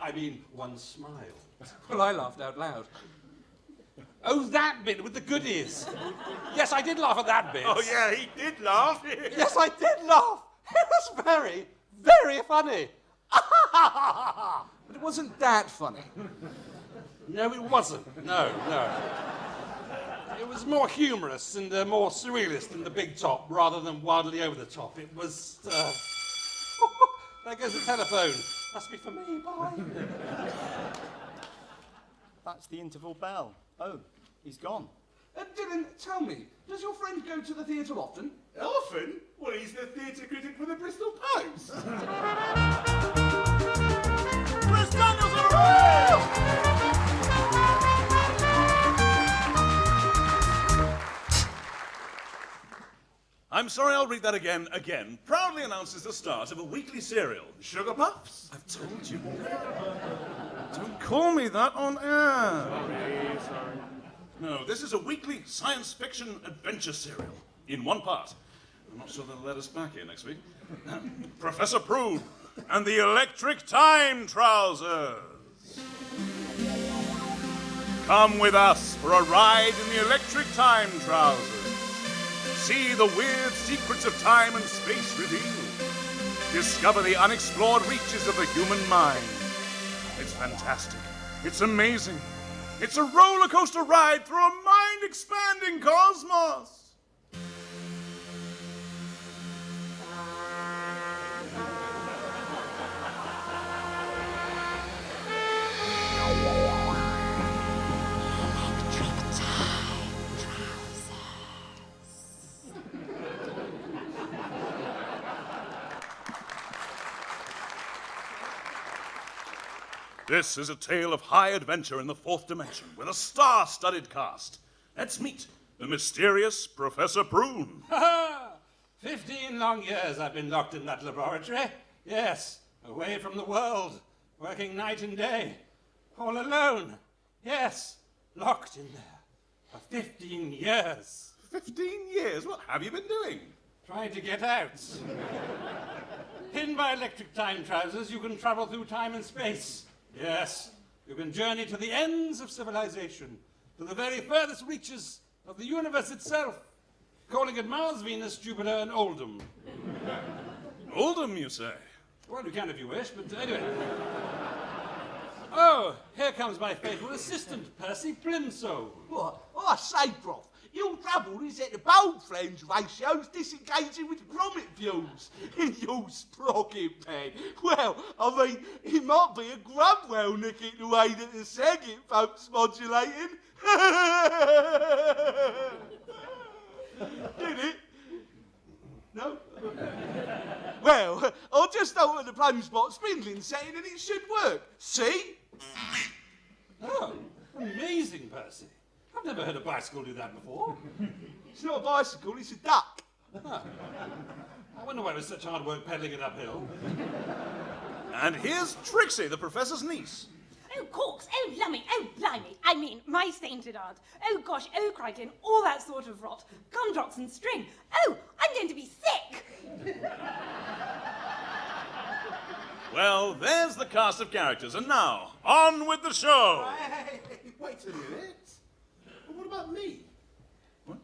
I mean, one smiled. Well, I laughed out loud. Oh, that bit with the goodies. Yes, I did laugh at that bit. Oh, yeah, he did laugh. Yes, I did laugh. It was very, very funny. But it wasn't that funny. No, it wasn't. No. It was more humorous and more surrealist than the big top, rather than wildly over the top. It was. There goes the telephone. Must be for me. Bye. That's the interval bell. Oh, he's gone. Dylan, tell me, does your friend go to the theatre often? Often? Well, he's the theatre critic for the Bristol Post. Chris Daniels! I'm sorry, I'll read that again. Proudly announces the start of a weekly serial. Sugar Puffs? I've told you. Don't call me that on air. Sorry. No, this is a weekly science fiction adventure serial in one part. I'm not sure they'll let us back here next week. Professor Prune and the Electric Time Trousers. Come with us for a ride in the Electric Time Trousers. See the weird secrets of time and space revealed. Discover the unexplored reaches of the human mind. It's fantastic. It's amazing. It's a roller coaster ride through a mind-expanding cosmos. This is a tale of high adventure in the fourth dimension with a star-studded cast. Let's meet the mysterious Professor Prune. 15 long years I've been locked in that laboratory. Yes, away from the world, working night and day, all alone. Yes, locked in there for 15 years. 15 years? What have you been doing? Trying to get out. Hidden by electric time trousers, you can travel through time and space. Yes, you can journey to the ends of civilization, to the very furthest reaches of the universe itself, calling it Mars, Venus, Jupiter, and Oldham. Oldham, you say? Well, you can if you wish, but anyway. Oh, here comes my faithful assistant, Percy Plimsoll. What? Oh, I say, Prof, Your trouble is that the bold flange ratio's disengaging with grommet views in your sprocket pad. Well, I mean, it might be a grub well, Nicky, the way that the sagging folks modulating. Did it? No? Well, I just altered the plumb spot spindling setting and it should work. See? Oh, amazing, Percy. I've never heard a bicycle do that before. It's not a bicycle, it's a duck. Ah. I wonder why it was such hard work peddling it uphill. And here's Trixie, the professor's niece. Oh, corks, oh, lummy, oh, blimey. I mean, my sainted aunt. Oh, gosh, oh, crikey, and all that sort of rot. Gumdrops and string. Oh, I'm going to be sick. Well, there's the cast of characters, and now, on with the show! Hey, wait a minute. But what about me? What?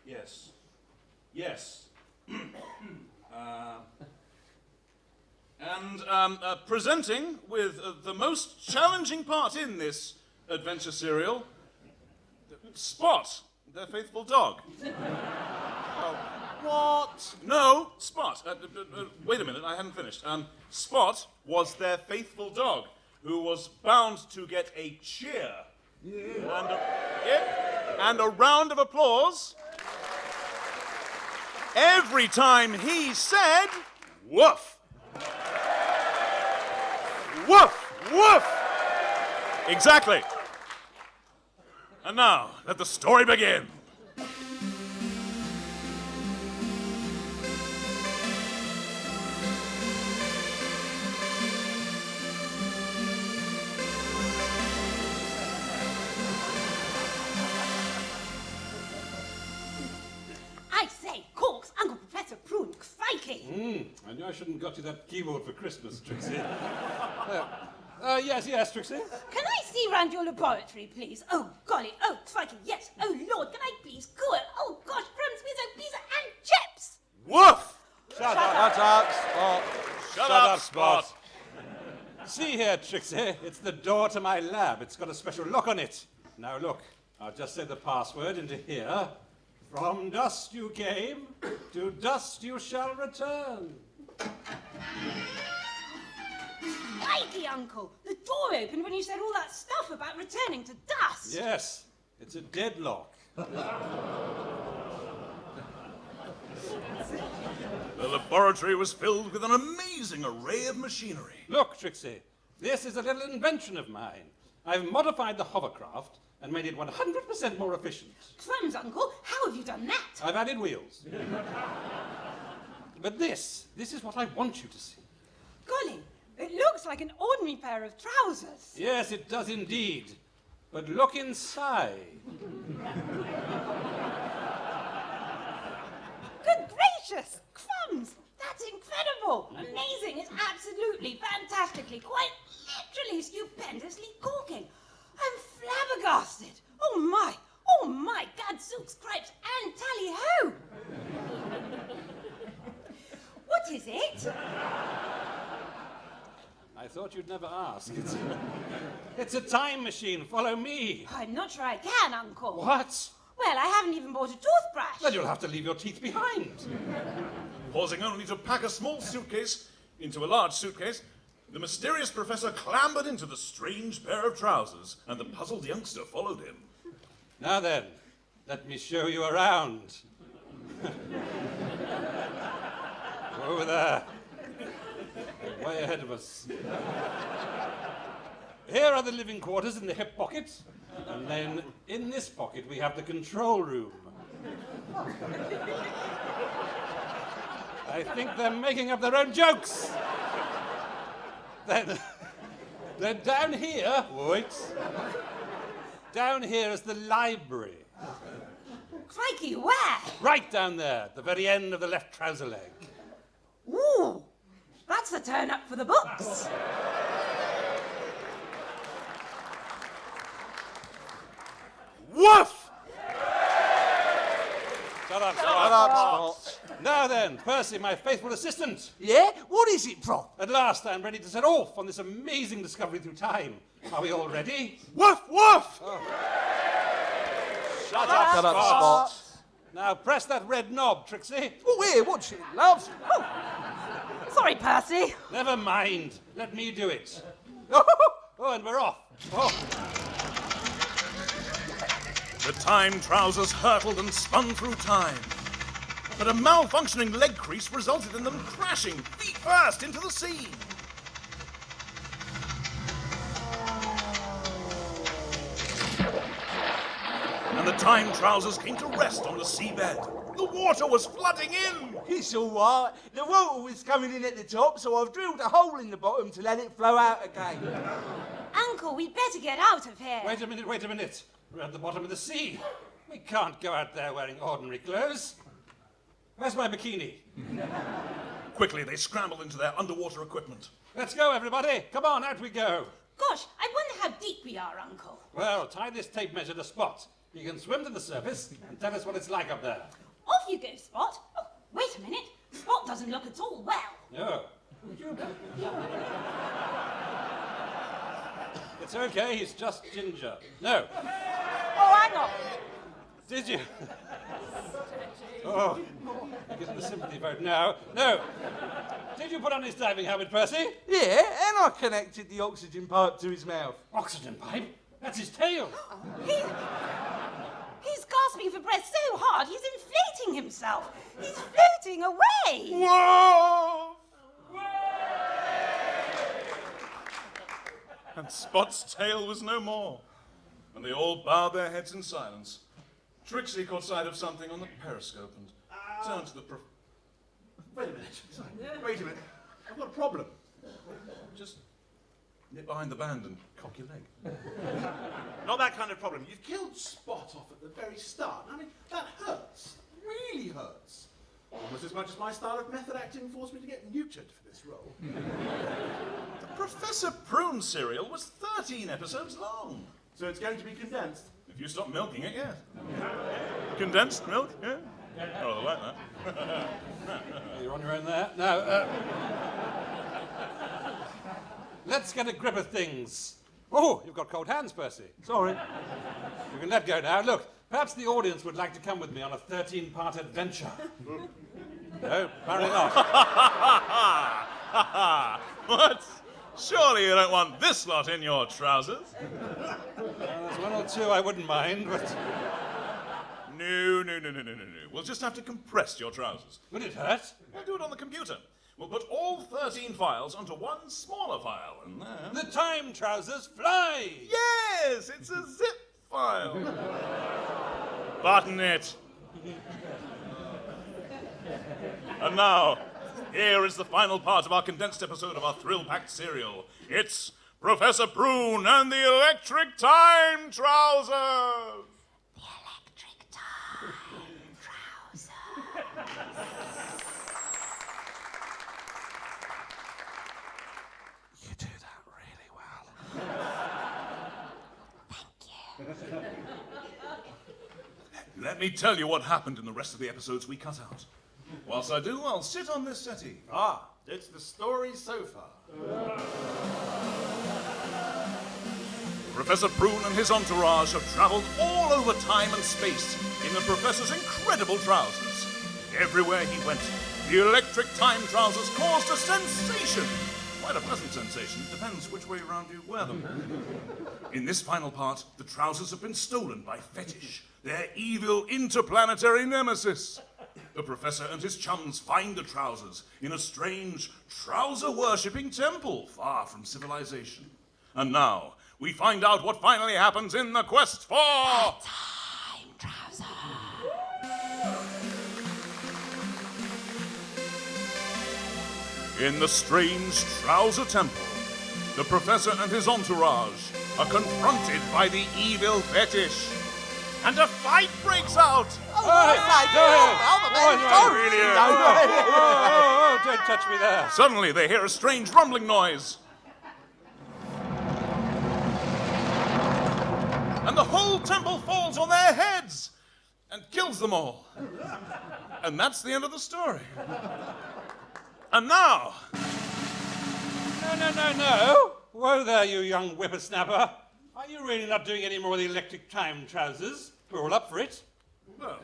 Yes. Yes. And presenting with the most challenging part in this adventure serial, Spot, their faithful dog. What? No, Spot. Wait a minute, I haven't finished. Spot was their faithful dog, who was bound to get a cheer. And a round of applause every time he said, woof. Woof, woof. Exactly. And now, let the story begin. I say, corks, Uncle Professor Prune, crikey. I knew I shouldn't have got you that keyboard for Christmas, Trixie. Yes, Trixie. Can I see round your laboratory, please? Oh, golly, oh, crikey, yes. Oh, Lord, can I please cool? Oh, gosh, crumbs, pizza, and chips. Woof! Shut up, Spot. Shut up, Spot. See here, Trixie. It's the door to my lab. It's got a special lock on it. Now look, I'll just say the password into here. From dust you came, to dust you shall return. Crikey, Uncle. The door opened when you said all that stuff about returning to dust. Yes, it's a deadlock. The laboratory was filled with an amazing array of machinery. Look, Trixie, this is a little invention of mine. I've modified the hovercraft and made it 100% more efficient. Crumbs, Uncle, how have you done that? I've added wheels. But this is what I want you to see. Golly, it looks like an ordinary pair of trousers. Yes, it does indeed. But look inside. Good gracious! Crumbs! That's incredible! Amazing! It's absolutely, fantastically, quite literally, stupendously corking. I'm flabbergasted! Oh my, gadzooks, cripes, and tally-ho! What is it? I thought you'd never ask. It's a time machine. Follow me. I'm not sure I can, Uncle. What? Well, I haven't even bought a toothbrush. Then you'll have to leave your teeth behind. Pausing only to pack a small suitcase into a large suitcase, the mysterious professor clambered into the strange pair of trousers, and the puzzled youngster followed him. Now then, let me show you around. Over there. Way ahead of us. Here are the living quarters in the hip pocket. And then in this pocket we have the control room. I think they're making up their own jokes. Then down here, wait. Down here is the library. Crikey, where? Right down there, at the very end of the left trouser leg. Ooh, that's the turn up for the books. Woof! Shut up, Shut up, Spot. Now then, Percy, my faithful assistant. Yeah? What is it, Prof? At last, I'm ready to set off on this amazing discovery through time. Are we all ready? Woof, woof! Oh. Shut up, Spot. Now press that red knob, Trixie. Oh, here, watch it, love. Sorry, Percy. Never mind. Let me do it. Oh, and we're off. Oh. The time trousers hurtled and spun through time. But a malfunctioning leg crease resulted in them crashing feet first into the sea. And the time trousers came to rest on the seabed. The water was flooding in. It's all right. The water was coming in at the top, so I've drilled a hole in the bottom to let it flow out again. Uncle, we'd better get out of here. Wait a minute. We're at the bottom of the sea. We can't go out there wearing ordinary clothes. Where's my bikini? Quickly, they scrambled into their underwater equipment. Let's go, everybody. Come on, out we go. Gosh, I wonder how deep we are, Uncle. Well, tie this tape measure to Spot. You can swim to the surface and tell us what it's like up there. Off you go, Spot. Oh, wait a minute. Spot doesn't look at all well. No. It's okay, he's just ginger. No. Oh, hang on. Did you? Oh, I'm getting the sympathy vote now. No. Did you put on his diving helmet, Percy? Yeah, and I connected the oxygen pipe to his mouth. Oxygen pipe? That's his tail. He's gasping for breath so hard, he's inflating himself. He's floating away. Whoa! And Spot's tail was no more. And they all bowed their heads in silence. Trixie caught sight of something on the periscope and turned to the Wait a minute. Sorry. Wait a minute. I've got a problem. Just nip behind the band and cock your leg. Not that kind of problem. You've killed Spot off at the very start. I mean, that hurts. Really hurts. Almost as much as my style of method acting forced me to get neutered for this role. The Professor Prune serial was 13 episodes long. So it's going to be condensed. If you stop milking it, yes. Condensed milk, yeah. Oh, I like that. You're on your own there. Now, let's get a grip of things. Oh, you've got cold hands, Percy. Sorry. You can let go now. Look, perhaps the audience would like to come with me on a 13-part adventure. No, apparently not. What? Surely you don't want this lot in your trousers? There's one or two I wouldn't mind, but... No. We'll just have to compress your trousers. Would it hurt? We'll do it on the computer. We'll put all 13 files onto one smaller file, and then... The time trousers fly! Yes, it's a zip file. Button it. And now, here is the final part of our condensed episode of our thrill-packed serial. It's Professor Prune and the Electric Time Trousers! The electric time trousers. You do that really well. Thank you. Let me tell you what happened in the rest of the episodes we cut out. Whilst I do, I'll sit on this settee. Ah, it's the story so far. Professor Prune and his entourage have travelled all over time and space in the Professor's incredible trousers. Everywhere he went, the electric time trousers caused a sensation. Quite a pleasant sensation. It depends which way around you wear them. In this final part, the trousers have been stolen by Fetish, their evil interplanetary nemesis. The Professor and his chums find the trousers in a strange, trouser-worshipping temple far from civilization. And now, we find out what finally happens in the quest for... Time trouser. In the strange trouser temple, the Professor and his entourage are confronted by the evil Fetish. And a fight breaks out! Don't touch me there. Suddenly, they hear a strange rumbling noise. And the whole temple falls on their heads. and kills them all. And that's the end of the story. And now... No. Whoa there, you young whippersnapper. Are you really not doing any more of the electric time trousers? We're all up for it. Well,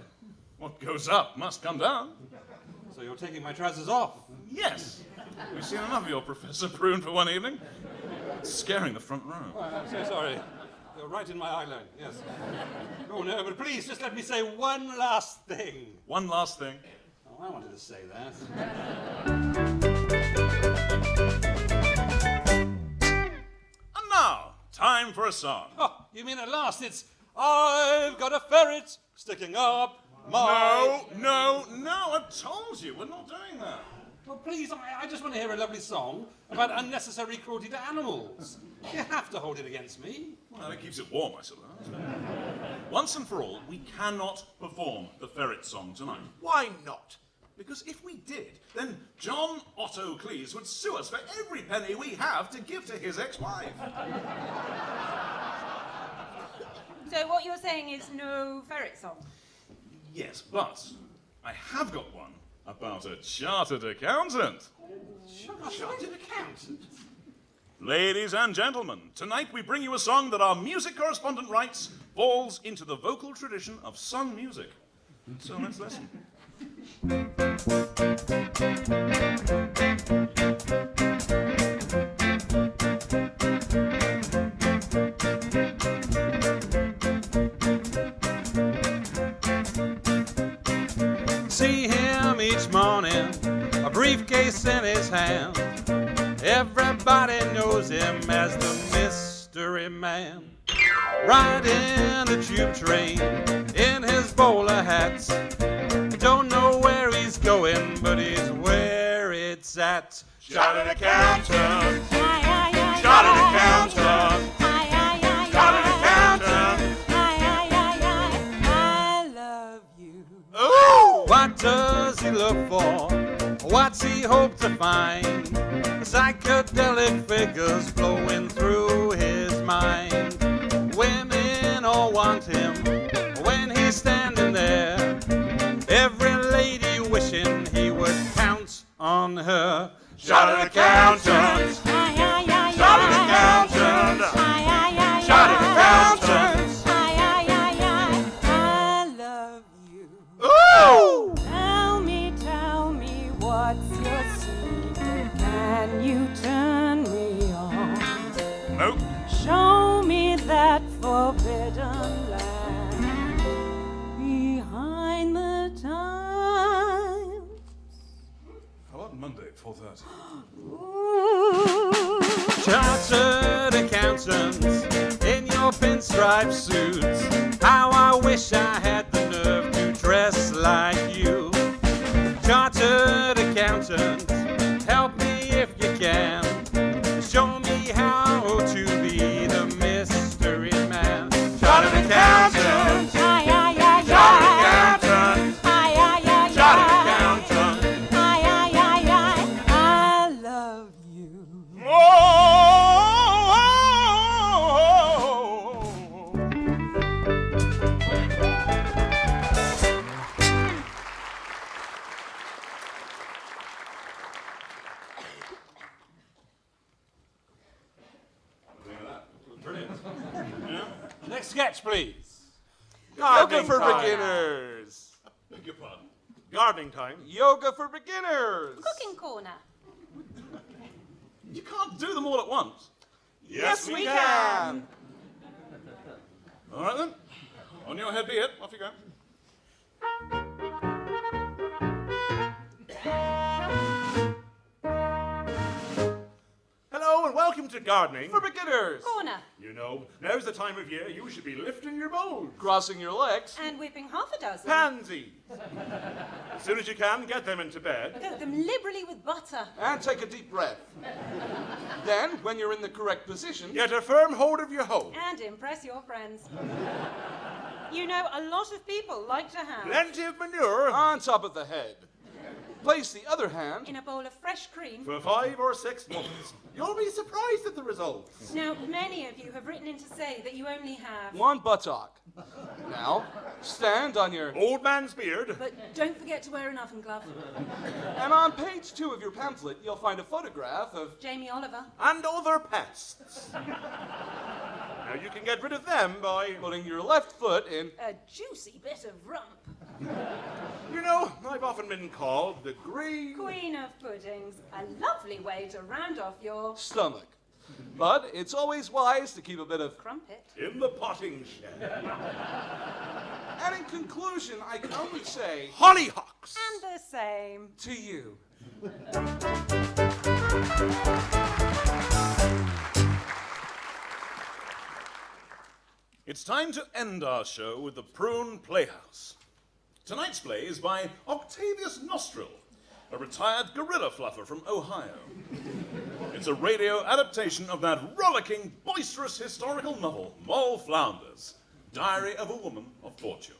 what goes up must come down. So you're taking my trousers off? Yes. We've seen enough of your Professor Prune for one evening. It's scaring the front row. Oh, I'm so sorry. You're right in my eye line, yes. Oh, no, but please, just let me say one last thing. One last thing. Oh, I wanted to say that. And now, time for a song. Oh, you mean at last it's I've got a ferret sticking up my... No, I told you, we're not doing that. Well, please, I just want to hear a lovely song about unnecessary cruelty to animals. You have to hold it against me. Well, it keeps it warm, I suppose. Once and for all, we cannot perform the ferret song tonight. Why not? Because if we did, then John Otto Cleese would sue us for every penny we have to give to his ex-wife. So what you're saying is no ferret song? Yes, but I have got one about a chartered accountant. Chartered accountant? Ladies and gentlemen, tonight we bring you a song that our music correspondent writes falls into the vocal tradition of sung music. So let's listen. See him each morning, a briefcase in his hand. Everybody knows him as the mystery man. Riding the tube train in his bowler hat. Don't know where he's going, but he's where it's at. Chartered accountant. Chartered accountant. Chartered accountant. I love you. Ooh! What does he look for? What's he hope to find? Psychedelic figures flowing through his mind. Women all want him when he's standing there. Every lady wishing he would pounce on her. Chartered accountant. Chartered accountant. Chartered accountant. I love you. Ooh! Tell me what's your secret? Can you turn me on? Nope. Show me that forbidden land behind the times. How about Monday at 4:30? Chartered accountants in your pinstripe suits. How I wish I had the nerve to dress like you. Chartered accountants, help me if you can. Show me how to be the mystery man. Chartered accountants. Chartered accountant. Chartered accountant. I love you. Next sketch, please. Yoga for time. beginners. Beg your pardon. Gardening time. Yoga for beginners. Cooking corner. You can't do them all at once. Yes, we can. All right then. On your head be it. Off you go. Hello and welcome to Gardening For beginners. Corner. You know, now's the time of year you should be lifting your bowls. Crossing your legs. And whipping half a dozen. Pansies. As soon as you can, get them into bed. Coat them liberally with butter. And take a deep breath. Then, when you're in the correct position, Get a firm hold of your hoe. And impress your friends. You know, a lot of people like to have... Plenty of manure. on top of the head. place the other hand in a bowl of fresh cream. For 5 or 6 months. You'll be surprised at the results. Now, many of you have written in to say that you only have... one buttock. Now, stand on your... old man's beard. But don't forget to wear an oven glove. And on page 2 of your pamphlet, you'll find a photograph of... Jamie Oliver. And other pests. Now you can get rid of them by putting your left foot in... a juicy bit of rump. You know, I've often been called the Green... Queen of puddings. A lovely way to round off your... stomach. But it's always wise to keep a bit of... crumpet. in the potting shed. And in conclusion, I can only say... hollyhocks! And the same. to you. It's time to end our show with the Prune Playhouse. Tonight's play is by Octavius Nostril, a retired gorilla fluffer from Ohio. It's a radio adaptation of that rollicking, boisterous historical novel, Moll Flounders, Diary of a Woman of Fortune.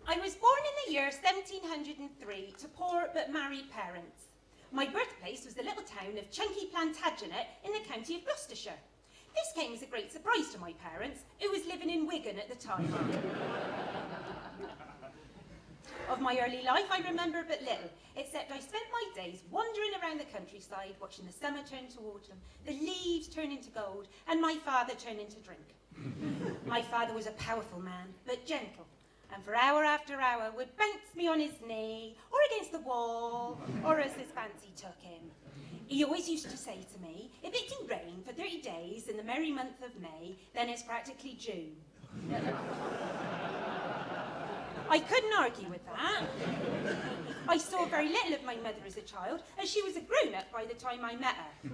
I was born in the year 1703 to poor but married parents. My birthplace was the little town of Chunky Plantagenet in the county of Gloucestershire. This came as a great surprise to my parents, who was living in Wigan at the time. Of my early life, I remember but little, except I spent my days wandering around the countryside, watching the summer turn to autumn, the leaves turn into gold, and my father turn into drink. My father was a powerful man, but gentle, and for hour after hour would bounce me on his knee, or against the wall, or as his fancy took him. He always used to say to me, if it do rain for 30 days in the merry month of May, then it's practically June. I couldn't argue with that. I saw very little of my mother as a child, as she was a grown-up by the time I met her.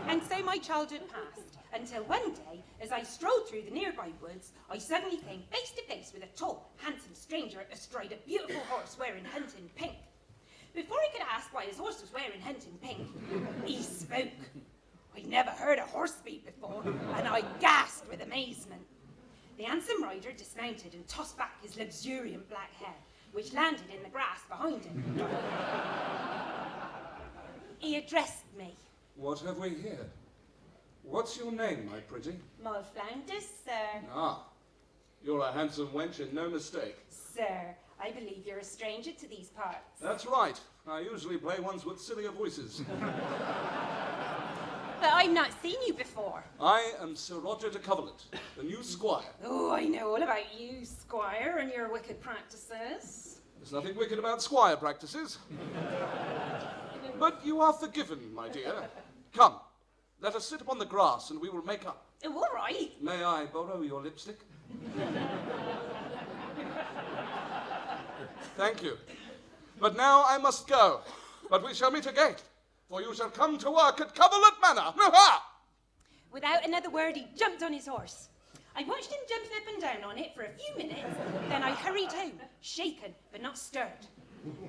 And so my childhood passed, until one day, as I strolled through the nearby woods, I suddenly came face to face with a tall, handsome stranger astride a beautiful horse wearing hunting pink. Before I could ask why his horse was wearing hunting pink, he spoke. I'd never heard a horse speak before, and I gasped with amazement. The handsome rider dismounted and tossed back his luxuriant black hair, which landed in the grass behind him. He addressed me. What have we here? What's your name, my pretty? Moll Flounders, sir. Ah, you're a handsome wench and no mistake. Sir, I believe you're a stranger to these parts. That's right. I usually play ones with sillier voices. But I've not seen you before. I am Sir Roger de Coverlet, the new squire. Oh, I know all about you, Squire, and your wicked practices. There's nothing wicked about squire practices. But you are forgiven, my dear. Come, let us sit upon the grass and we will make up. Oh, all right. May I borrow your lipstick? Thank you. But now I must go. But we shall meet again, for you shall come to work at Coverlet Manor. Without another word, he jumped on his horse. I watched him jumping up and down on it for a few minutes, then I hurried home, shaken but not stirred.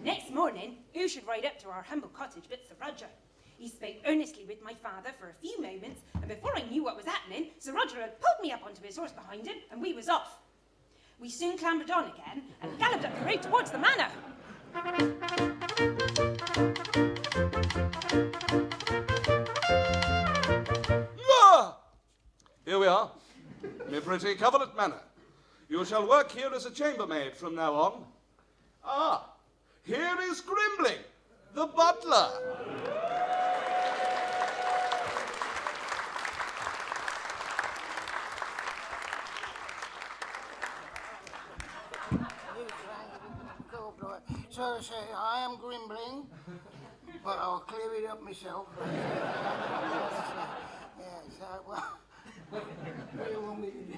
Next morning, who should ride up to our humble cottage but Sir Roger? He spoke earnestly with my father for a few moments, and before I knew what was happening, Sir Roger had pulled me up onto his horse behind him, and we was off. We soon clambered on again and galloped up the road towards the manor. Here we are, my pretty Coverlet Manor. You shall work here as a chambermaid from now on. Ah, here is Grimbling, the butler. So say, I am Grimbling, but I'll clear it up myself. Yes, well, what do you want me to do?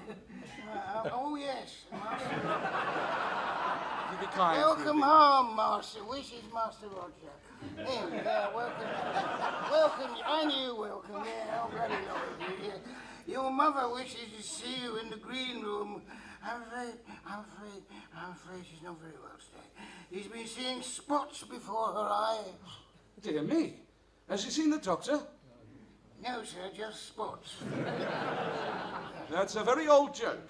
Oh, yes, Master. You be kind. Welcome home, Master. Wishes, Master Roger. Yeah, welcome. Welcome. I knew welcome. Yeah, I'm very lovely. Yeah. Your mother wishes to see you in the green room. I'm afraid she's not very well today. He's been seeing spots before her eyes. Dear me. Has she seen the doctor? No, sir, just spots. That's a very old joke.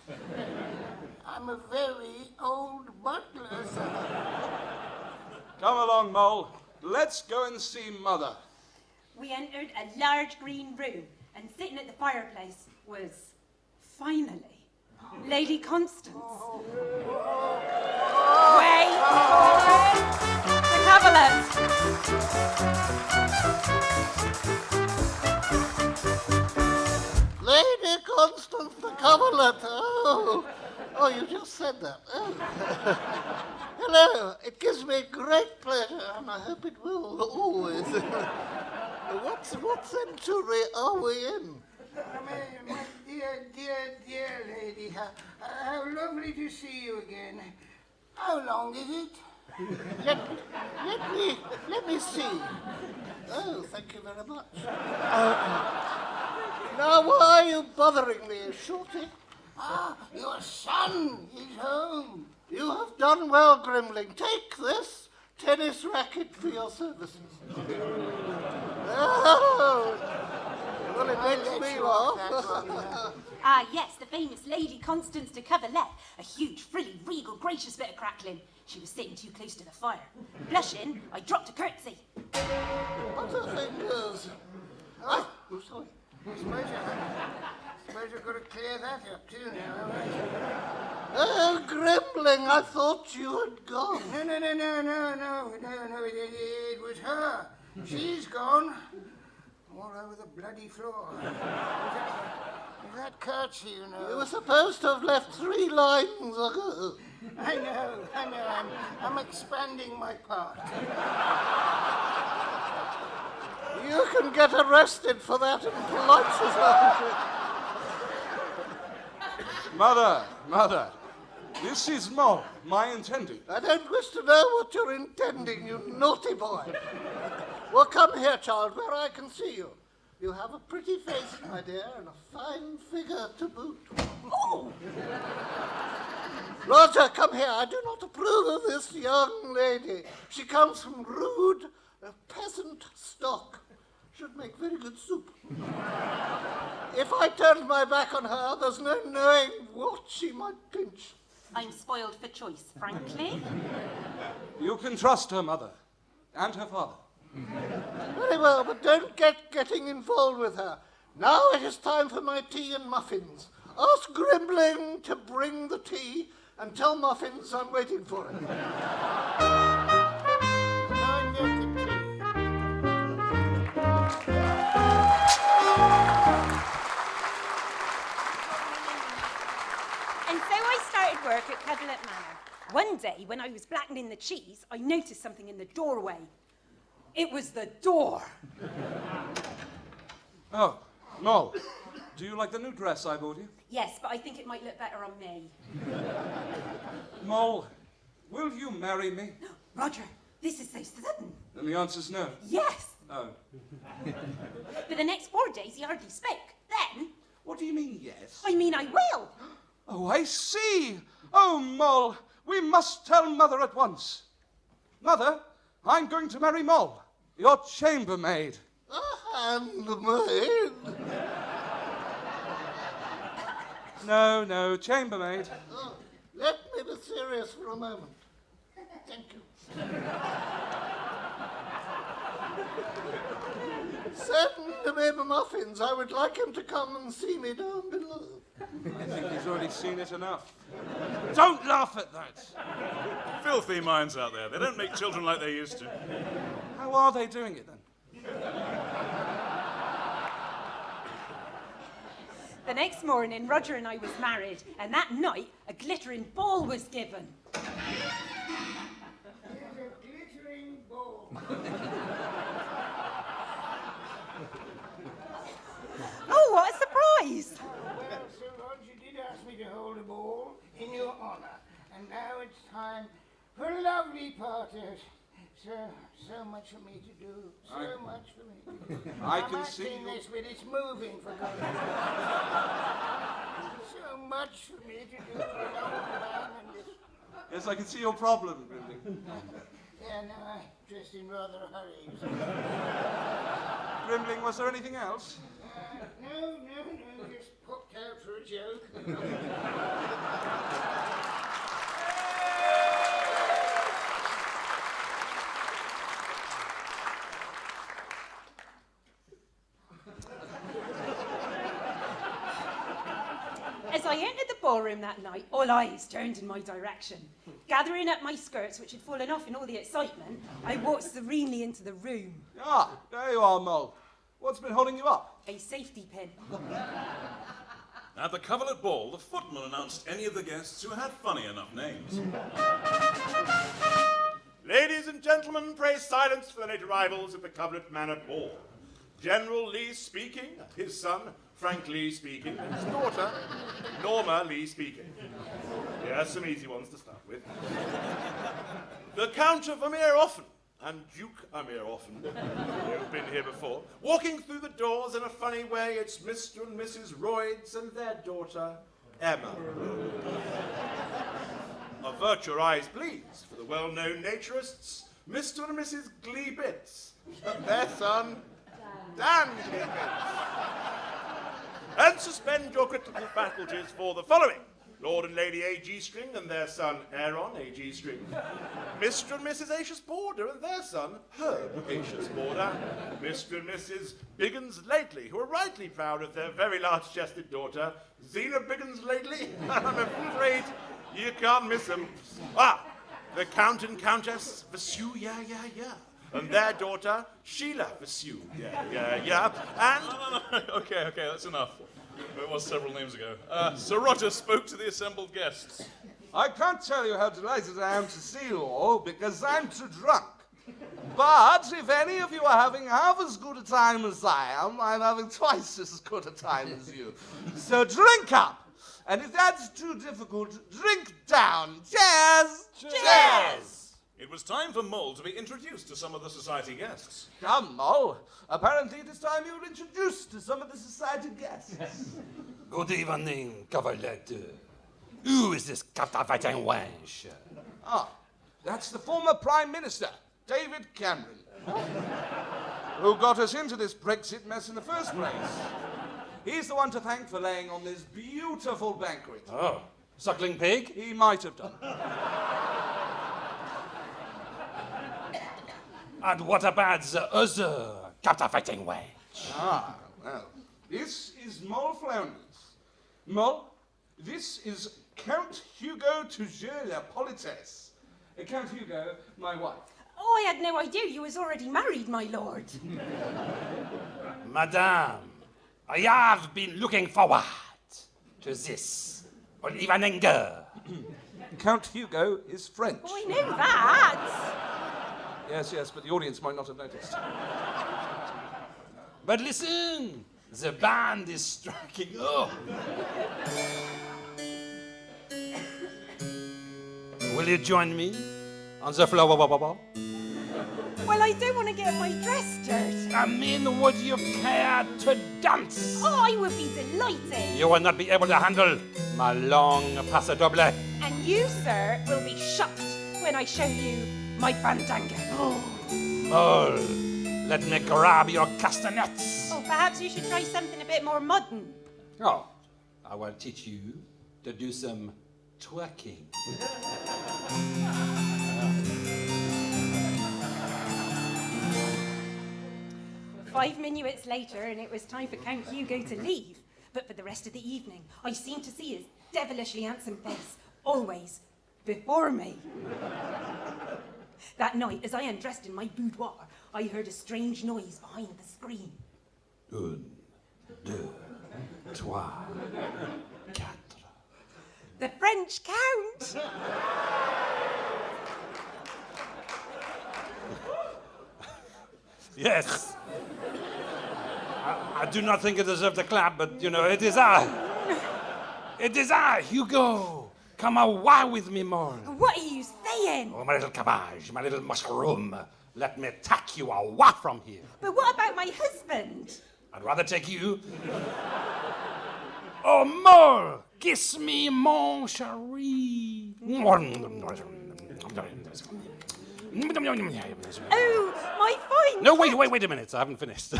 I'm a very old butler, sir. Come along, Mole. Let's go and see Mother. We entered a large green room, and sitting at the fireplace was, finally, Lady Constance. Way forward, de Coverlet. Lady Constance de Coverlet. Oh, you just said that. Oh. Hello, it gives me great pleasure, and I hope it will always. What century are we in? My dear lady, how lovely to see you again. How long is it? Let me see. Oh, thank you very much. Now, why are you bothering me, Shorty? Your son is home. You have done well, Grimling. Take this tennis racket for your services. Oh, well, it makes me laugh. Ah, yes, the famous Lady Constance de Coverlet, a huge, frilly, regal, gracious bit of crackling. She was sitting too close to the fire. Blushing, I dropped a curtsy. Butterfingers. Oh, sorry. Suppose you've got to clear that up too now. Oh, Grimling, I thought you had gone. No, it was her. She's gone. All over the bloody floor. Is that curtsy, you know? You were supposed to have left 3 lines ago. I know. I'm expanding my part. You can get arrested for that in polite society. Mother, this is Mole, my intending. I don't wish to know what you're intending, you naughty boy. Well, come here, child, where I can see you. You have a pretty face, my dear, and a fine figure to boot. Oh. Roger, come here. I do not approve of this young lady. She comes from rude, peasant stock. Should make very good soup. If I turned my back on her, there's no knowing what she might pinch. I'm spoiled for choice, frankly. You can trust her mother and her father. Very well, but don't getting involved with her. Now it is time for my tea and muffins. Ask Grimling to bring the tea and tell Muffins I'm waiting for him. And so I started work at Coverlet Manor. One day, when I was blackening the cheese, I noticed something in the doorway. It was the door. Oh, Mole, do you like the new dress I bought you? Yes, but I think it might look better on me. Mole, will you marry me? Roger, this is so sudden. And the answer's no. Yes. Oh. For the next 4 days, he hardly spoke. Then... What do you mean, yes? I mean, I will. Oh, I see. Oh, Mole, we must tell Mother at once. Mother, I'm going to marry Mole, your chambermaid. Handmaid? No, chambermaid. Oh, let me be serious for a moment. Thank you. Send me Muffins. I would like him to come and see me down below. I think he's already seen it enough. Don't laugh at that. Filthy minds out there. They don't make children like they used to. How are they doing it then? The next morning, Roger and I was married, and that night, a glittering ball was given. There's a glittering ball. Oh, what a surprise! Well, Sir Roger did ask me to hold a ball in your honour, and now it's time for a lovely party. So much for me to do. So much for me to do. I I'm can see acting you. this, but it's moving for God's sake. So much for me to do. Yes, I can see your problem, Grimling. Yeah, no, I'm just in rather a hurry. Grimling, was there anything else? No, just popped out for a joke. As I entered the ballroom that night, all eyes turned in my direction. Gathering up my skirts, which had fallen off in all the excitement, I walked serenely into the room. Ah, there you are, Mole. What's been holding you up? A safety pin. At the Coverlet ball, the footman announced any of the guests who had funny enough names. Ladies and gentlemen, pray silence for the late arrivals at the Coverlet Manor Ball. General Lee speaking, his son, Frank Lee speaking, and his daughter, Norma Lee speaking. Here are some easy ones to start with. The Count of Amir-Offen and Duke Amir-Offen, who've been here before. Walking through the doors in a funny way, it's Mr. and Mrs. Royds and their daughter, Emma. Avert your eyes, please, for the well-known naturists, Mr. and Mrs. Gleebitz, and their son, Dan Gleebitz. And suspend your critical faculties for the following. Lord and Lady A.G. String and their son, Aaron A.G. String. Mr. and Mrs. Acius Border and their son, Herb Acius Border. Mr. and Mrs. Biggins-Lately, who are rightly proud of their very large-chested daughter, Zena Biggins-Lately. I'm afraid you can't miss them. Ah, the Count and Countess Vesu, yeah. And their daughter, Sheila Vesu, yeah. And... No. Okay, that's enough. It was several names ago. Sir Roger spoke to the assembled guests. I can't tell you how delighted I am to see you all, because I'm too drunk. But if any of you are having half as good a time as I am, I'm having twice as good a time as you. So drink up. And if that's too difficult, drink down. Cheers! Cheers! It was time for Mole to be introduced to some of the society guests. Come, Mole. Apparently it is time you were introduced to some of the society guests. Good evening, Coverlet. Who is this captivating wench? Ah, that's the former Prime Minister, David Cameron, who got us into this Brexit mess in the first place. He's the one to thank for laying on this beautiful banquet. Oh, suckling pig? He might have done. And what about the other captivating wench? Ah, well, this is Mole Flounders. Mole, this is Count Hugo Toujours la Politesse. Count Hugo, my wife. Oh, I had no idea you was already married, my lord. Madame, I have been looking forward to this evening. Count Hugo is French. Oh, I know that. Yes, but the audience might not have noticed. But listen, the band is striking up. Will you join me on the floor? Well, I don't want to get my dress dirty. I mean, would you care to dance? Oh, I would be delighted. You will not be able to handle my long paso doble. And you, sir, will be shocked when I show you my fandango. Mole, let me grab your castanets. Oh, perhaps you should try something a bit more modern. Oh, I will teach you to do some twerking. 5 minutes later, and it was time for Count Hugo to leave. But for the rest of the evening, I seemed to see his devilishly handsome face, always before me. That night, as I undressed in my boudoir, I heard a strange noise behind the screen. 1, 2, 3, 4. The French Count! Yes. I do not think it deserved a clap, but, you know, it is I. It is I, Hugo. Come away with me, more. What are you saying? Oh, my little cabbage, my little mushroom. Let me take you away from here. But what about my husband? I'd rather take you. Oh, more! Kiss me, mon chéri. Oh, my fine. No, wait a minute. I haven't finished.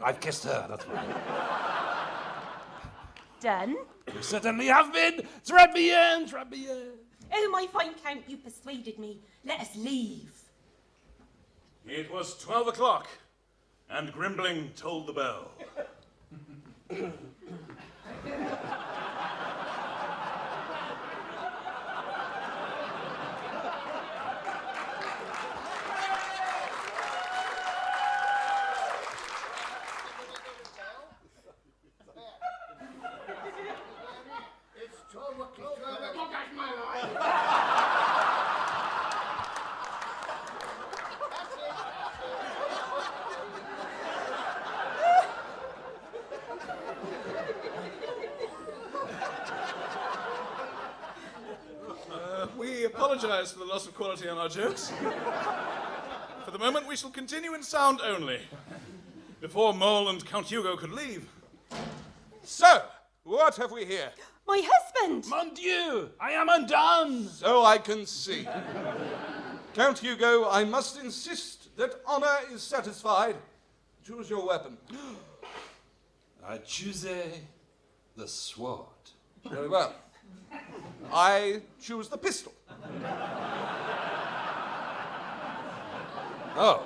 I've kissed her, that's right. Done? You certainly have been. Très bien, très bien. Oh, my fine count, you persuaded me. Let us leave. It was 12 o'clock, and Grimbling tolled the bell. It's 12 o'clock. 12 o'clock, that's my line. We apologize for the loss of quality on our jokes. For the moment, we shall continue in sound only. Before Mole and Count Hugo could leave. So, what have we here? My husband! Mon Dieu, I am undone. So I can see. Count Hugo, I must insist that honor is satisfied. Choose your weapon. I choose the sword. Very well. I choose the pistol. Oh.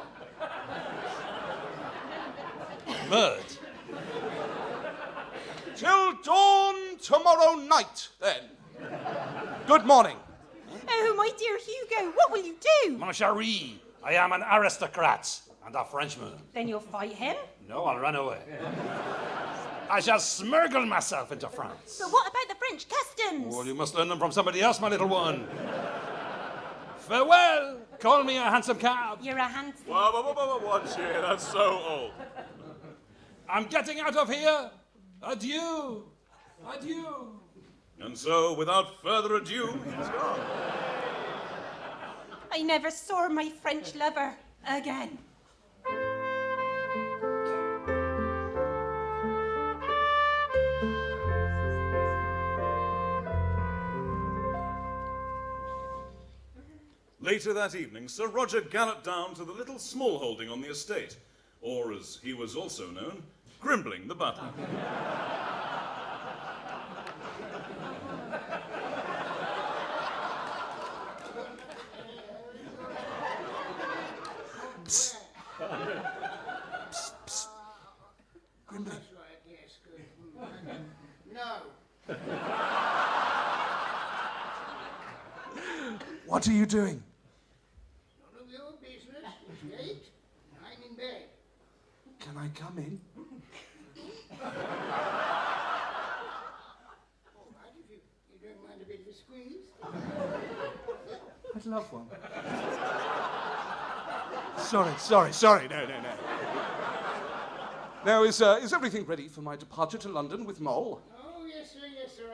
Murd. Till dawn tomorrow night, then. Good morning. Oh, my dear Hugo, what will you do? Mon chéri, I am an aristocrat and a Frenchman. Then you'll fight him? No, I'll run away. I shall smuggle myself into France. But what about the French customs? Well, you must learn them from somebody else, my little one. Farewell. Call me a handsome cab. You're a handsome... What's here? That's so old. I'm getting out of here. Adieu. Adieu. And so, without further ado, he's gone. I never saw my French lover again. Later that evening, Sir Roger galloped down to the little small holding on the estate, or as he was also known, Grimbling the Butler. Psst. Psst, psst. Grimbling. That's right, yes, good. No. What are you doing? None of your business. It's late. I'm in bed. Can I come in? All right, if you don't mind a bit of a squeeze. I'd love one. Sorry. No. Now, is everything ready for my departure to London with Mole? Oh, yes, sir.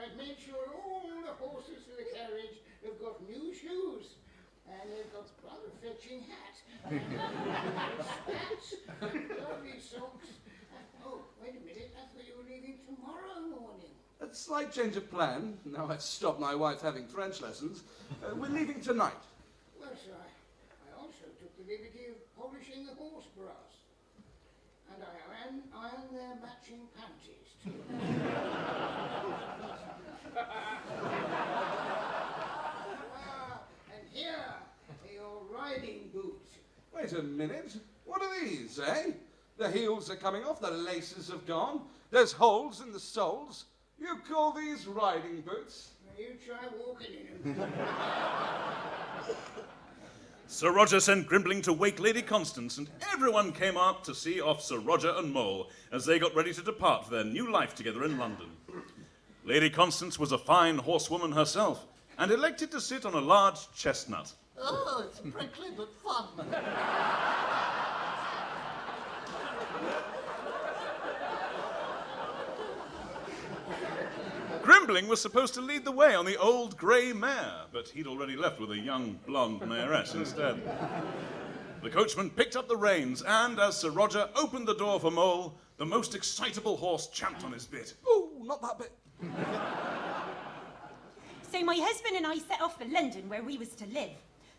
I've made sure all the horses for the carriage have got new shoes. And they've got rather fetching hats. Spats. Lovely socks. Oh, wait a minute. I thought you were leaving tomorrow morning. A slight change of plan. Now I've stopped my wife having French lessons. We're leaving tonight. Well, sir, I also took the liberty of polishing the horse brass. And I iron their matching panties, too. And here are your riding boots. Wait a minute. What are these, eh? The heels are coming off, the laces have gone, there's holes in the soles. You call these riding boots? You try walking in them. Sir Roger sent Grimbling to wake Lady Constance, and everyone came out to see off Sir Roger and Mole as they got ready to depart for their new life together in London. Lady Constance was a fine horsewoman herself, and elected to sit on a large chestnut. Oh, it's prickly but fun. Grimbling was supposed to lead the way on the old grey mare, but he'd already left with a young blonde mayoress instead. The coachman picked up the reins, and as Sir Roger opened the door for Mole, the most excitable horse champed on his bit. Oh, not that bit. So my husband and I set off for London, where we was to live.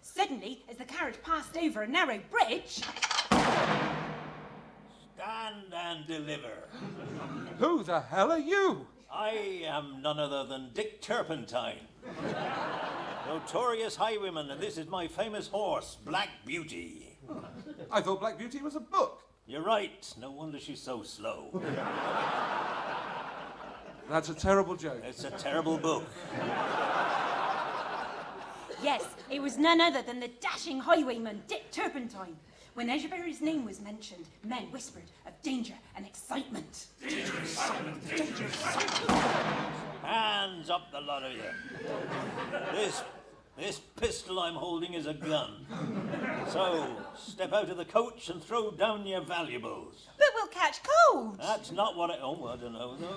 Suddenly, as the carriage passed over a narrow bridge... Stand and deliver. Who the hell are you? I am none other than Dick Turpentine, notorious highwayman, and this is my famous horse, Black Beauty. I thought Black Beauty was a book. You're right. No wonder she's so slow. That's a terrible joke. It's a terrible book. Yes, it was none other than the dashing highwayman, Dick Turpentine. Whenever his name was mentioned, men whispered of danger and excitement. Danger, excitement, danger, excitement. Hands up, the lot of you. This pistol I'm holding is a gun. So, step out of the coach and throw down your valuables. But we'll catch cold. That's not what I... Oh, I don't know, no.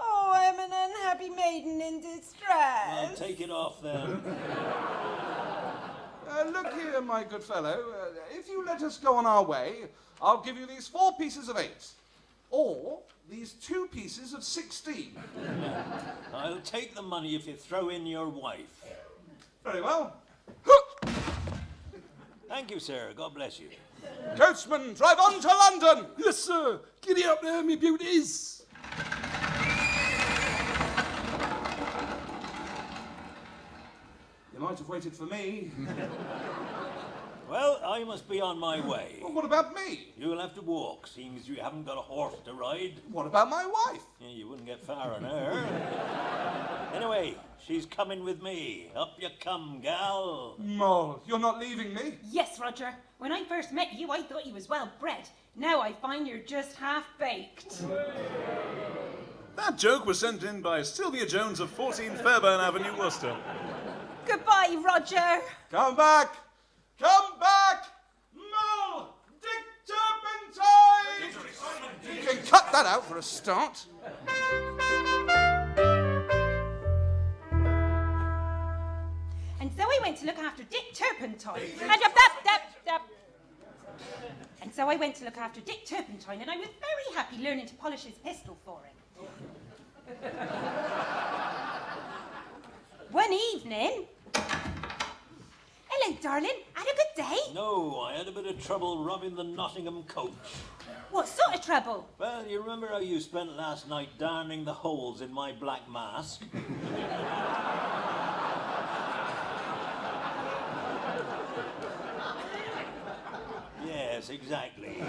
Oh, I'm an unhappy maiden in distress. Well, take it off then. Look here, my good fellow. If you let us go on our way, I'll give you these 4 pieces of 8. Or these 2 pieces of 16. I'll take the money if you throw in your wife. Very well. Thank you, sir. God bless you. Coachman, drive on to London! Yes, sir. Giddy up there, me beauties. You might have waited for me. Well, I must be on my way. Well, what about me? You'll have to walk, seeing as you haven't got a horse to ride. What about my wife? Yeah, you wouldn't get far on her. Anyway, she's coming with me. Up you come, gal. Moll, you're not leaving me? Yes, Roger. When I first met you, I thought you was well bred. Now I find you're just half-baked. That joke was sent in by Sylvia Jones of 14 Fairbairn Avenue, Worcester. Goodbye, Roger. Come back! Come back! Moll! Dick Turpentine! You can cut that out for a start. And so I went to look after Dick Turpentine. And so I went to look after Dick Turpentine, and I was very happy learning to polish his pistol for him. One evening... Hello, darling. Had a good day? No, I had a bit of trouble robbing the Nottingham coach. What sort of trouble? Well, you remember how you spent last night darning the holes in my black mask? Yes, exactly.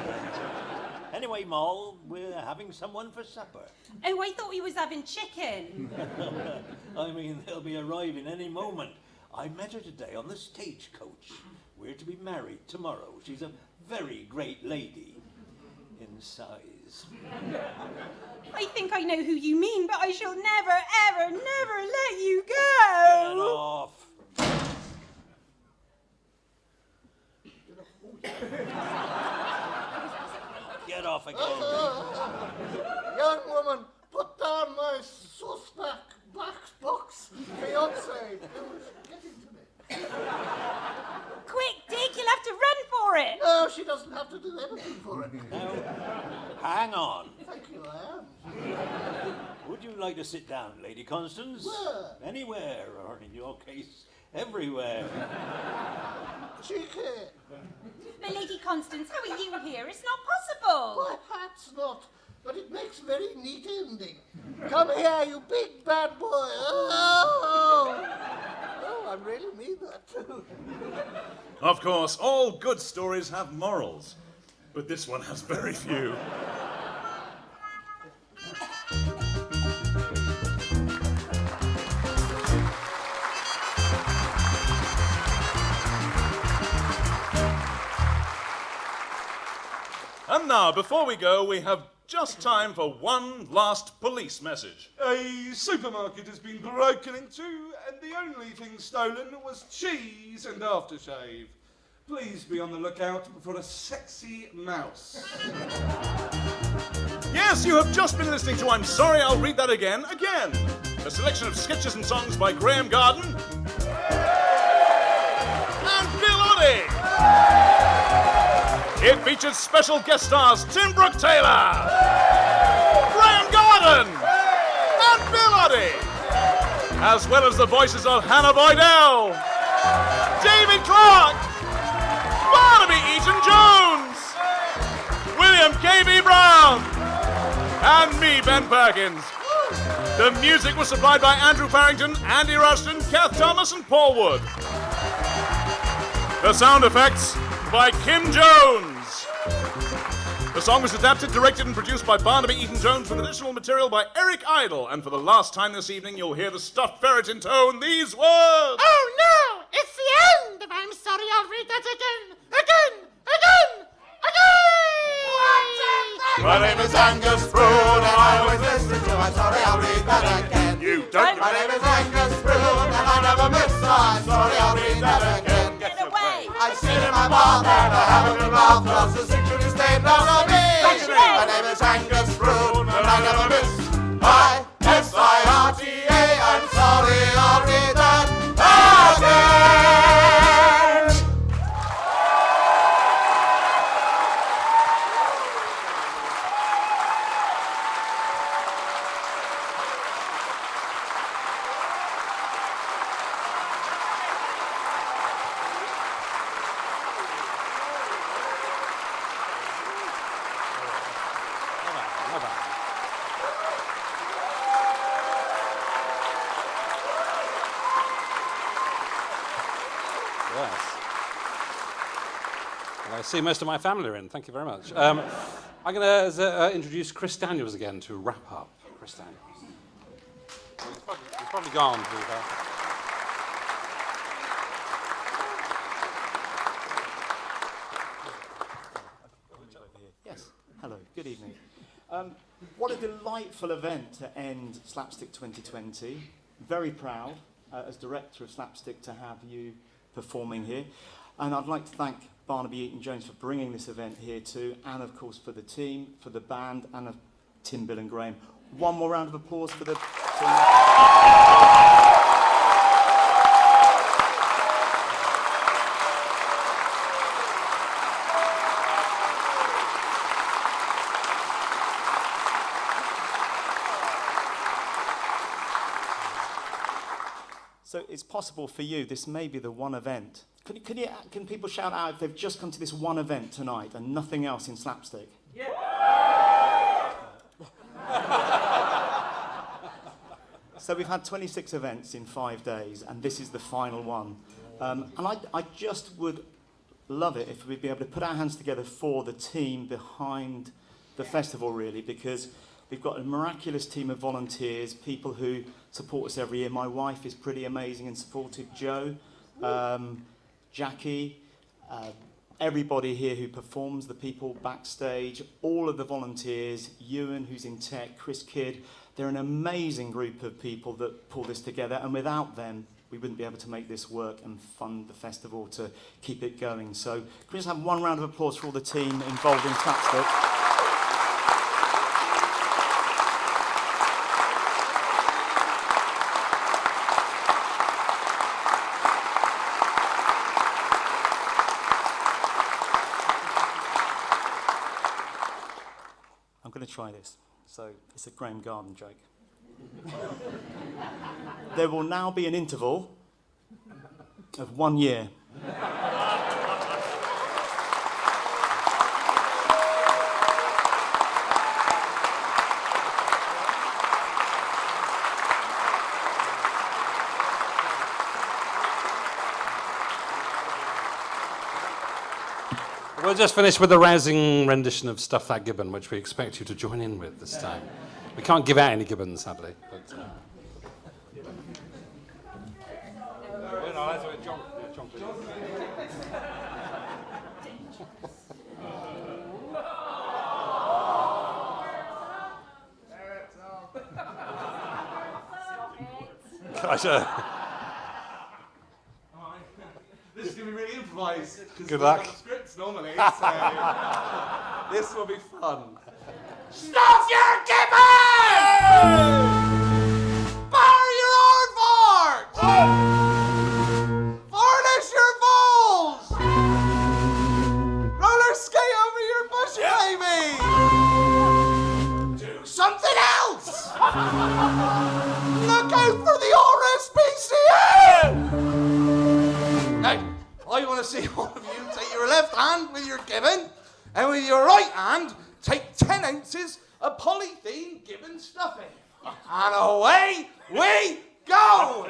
Anyway, Moll, we're having someone for supper. Oh, I thought we was having chicken. I mean, they'll be arriving any moment. I met her today on the stagecoach. We're to be married tomorrow. She's a very great lady in size. I think I know who you mean, but I shall never, ever, never let you go. Get off. Get off again. Young woman, put down my suspect black box fiancé. Get into me. Quick, Dick, you'll have to run for it. No, she doesn't have to do anything for it. Now, hang on. Thank you, I am. Would you like to sit down, Lady Constance? Where? Anywhere, or in your case, everywhere. Cheeky. But Lady Constance, how are you here? It's not possible. Perhaps not, but it makes very neat ending. Come here, you big bad boy. Oh, I really mean that too. Of course, all good stories have morals, but this one has very few. And now, before we go, we have just time for one last police message. A supermarket has been broken into, and the only thing stolen was cheese and aftershave. Please be on the lookout for a sexy mouse. Yes, you have just been listening to I'm Sorry, I'll Read That Again. A selection of sketches and songs by Graham Garden and Bill Oddie. It features special guest stars Tim Brooke-Taylor, Graham Garden, and Bill Oddie, as well as the voices of Hannah Boydell, David Clark, Barnaby Eaton-Jones, William K.B. Brown, and me, Ben Perkins. The music was supplied by Andrew Farrington, Andy Rushton, Kath Thomas, and Paul Wood. The sound effects by Kim Jones. The song was adapted, directed, and produced by Barnaby Eaton-Jones with additional material by Eric Idle. And for the last time this evening, you'll hear the stuffed ferret intone these words. Oh no! It's the end! I'm sorry, I'll read that again! Again! My name is Angus Prune, and I always listen to I'm sorry, I'll read that again. You don't. My name is Angus Prune, and I never miss I'm sorry, I'll read that again. Get away! I sit in my bath and I have a good laugh, cause the secret is stayed down on me. My name is Angus Prune, and I never miss ISIRTA. I'm sorry, I'll read that again. I see most of my family are in. Thank you very much. I'm going to introduce Chris Daniels again to wrap up. Chris Daniels. He's probably gone, to be fair. Yes, hello, good evening. What a delightful event to end Slapstick 2020. Very proud, as director of Slapstick, to have you performing here. And I'd like to thank Barnaby Eaton-Jones for bringing this event here too, and of course for the team, for the band, and Tim, Bill and Graham. One more round of applause for the team. So it's possible for you, this may be the one event. Can people shout out if they've just come to this one event tonight and nothing else in Slapstick? Yeah. So we've had 26 events in 5 days, and this is the final one. And I just would love it if we'd be able to put our hands together for the team behind the festival, really, because we've got a miraculous team of volunteers, people who support us every year. My wife is pretty amazing and supportive. Joe, Jackie, everybody here who performs, the people backstage, all of the volunteers, Ewan, who's in tech, Chris Kidd. They're an amazing group of people that pull this together, and without them, we wouldn't be able to make this work and fund the festival to keep it going. So can we just have one round of applause for all the team involved in Slapstick? I'm going to try this. So it's a Graham Garden joke. There will now be an interval of 1 year. We'll just finish with a rousing rendition of Stuff That Gibbon, which we expect you to join in with this time. We can't give out any gibbons, sadly. But, Gosh, This is going to be really improvised. Good luck. Scripts normally, so this will be fun. Stuff your gibbon! Bar your aardvark! Varnish your balls! Roller skate Look out for the RSPCA! Now, I want to see all of you take your left hand with your gibbon, and with your right hand, take 10 ounces of polythene gibbon stuffing. And away we go!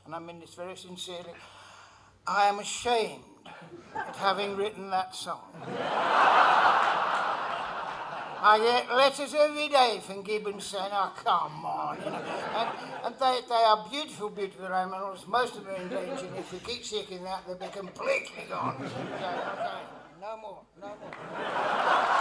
And I mean this very sincerely, I am ashamed at having written that song. I get letters every day from Gibbons saying, oh, come on, you know. And they are beautiful, beautiful animals. Most of them are endangered. If we keep seeking that, they'll be completely gone. So, okay, no more, no more.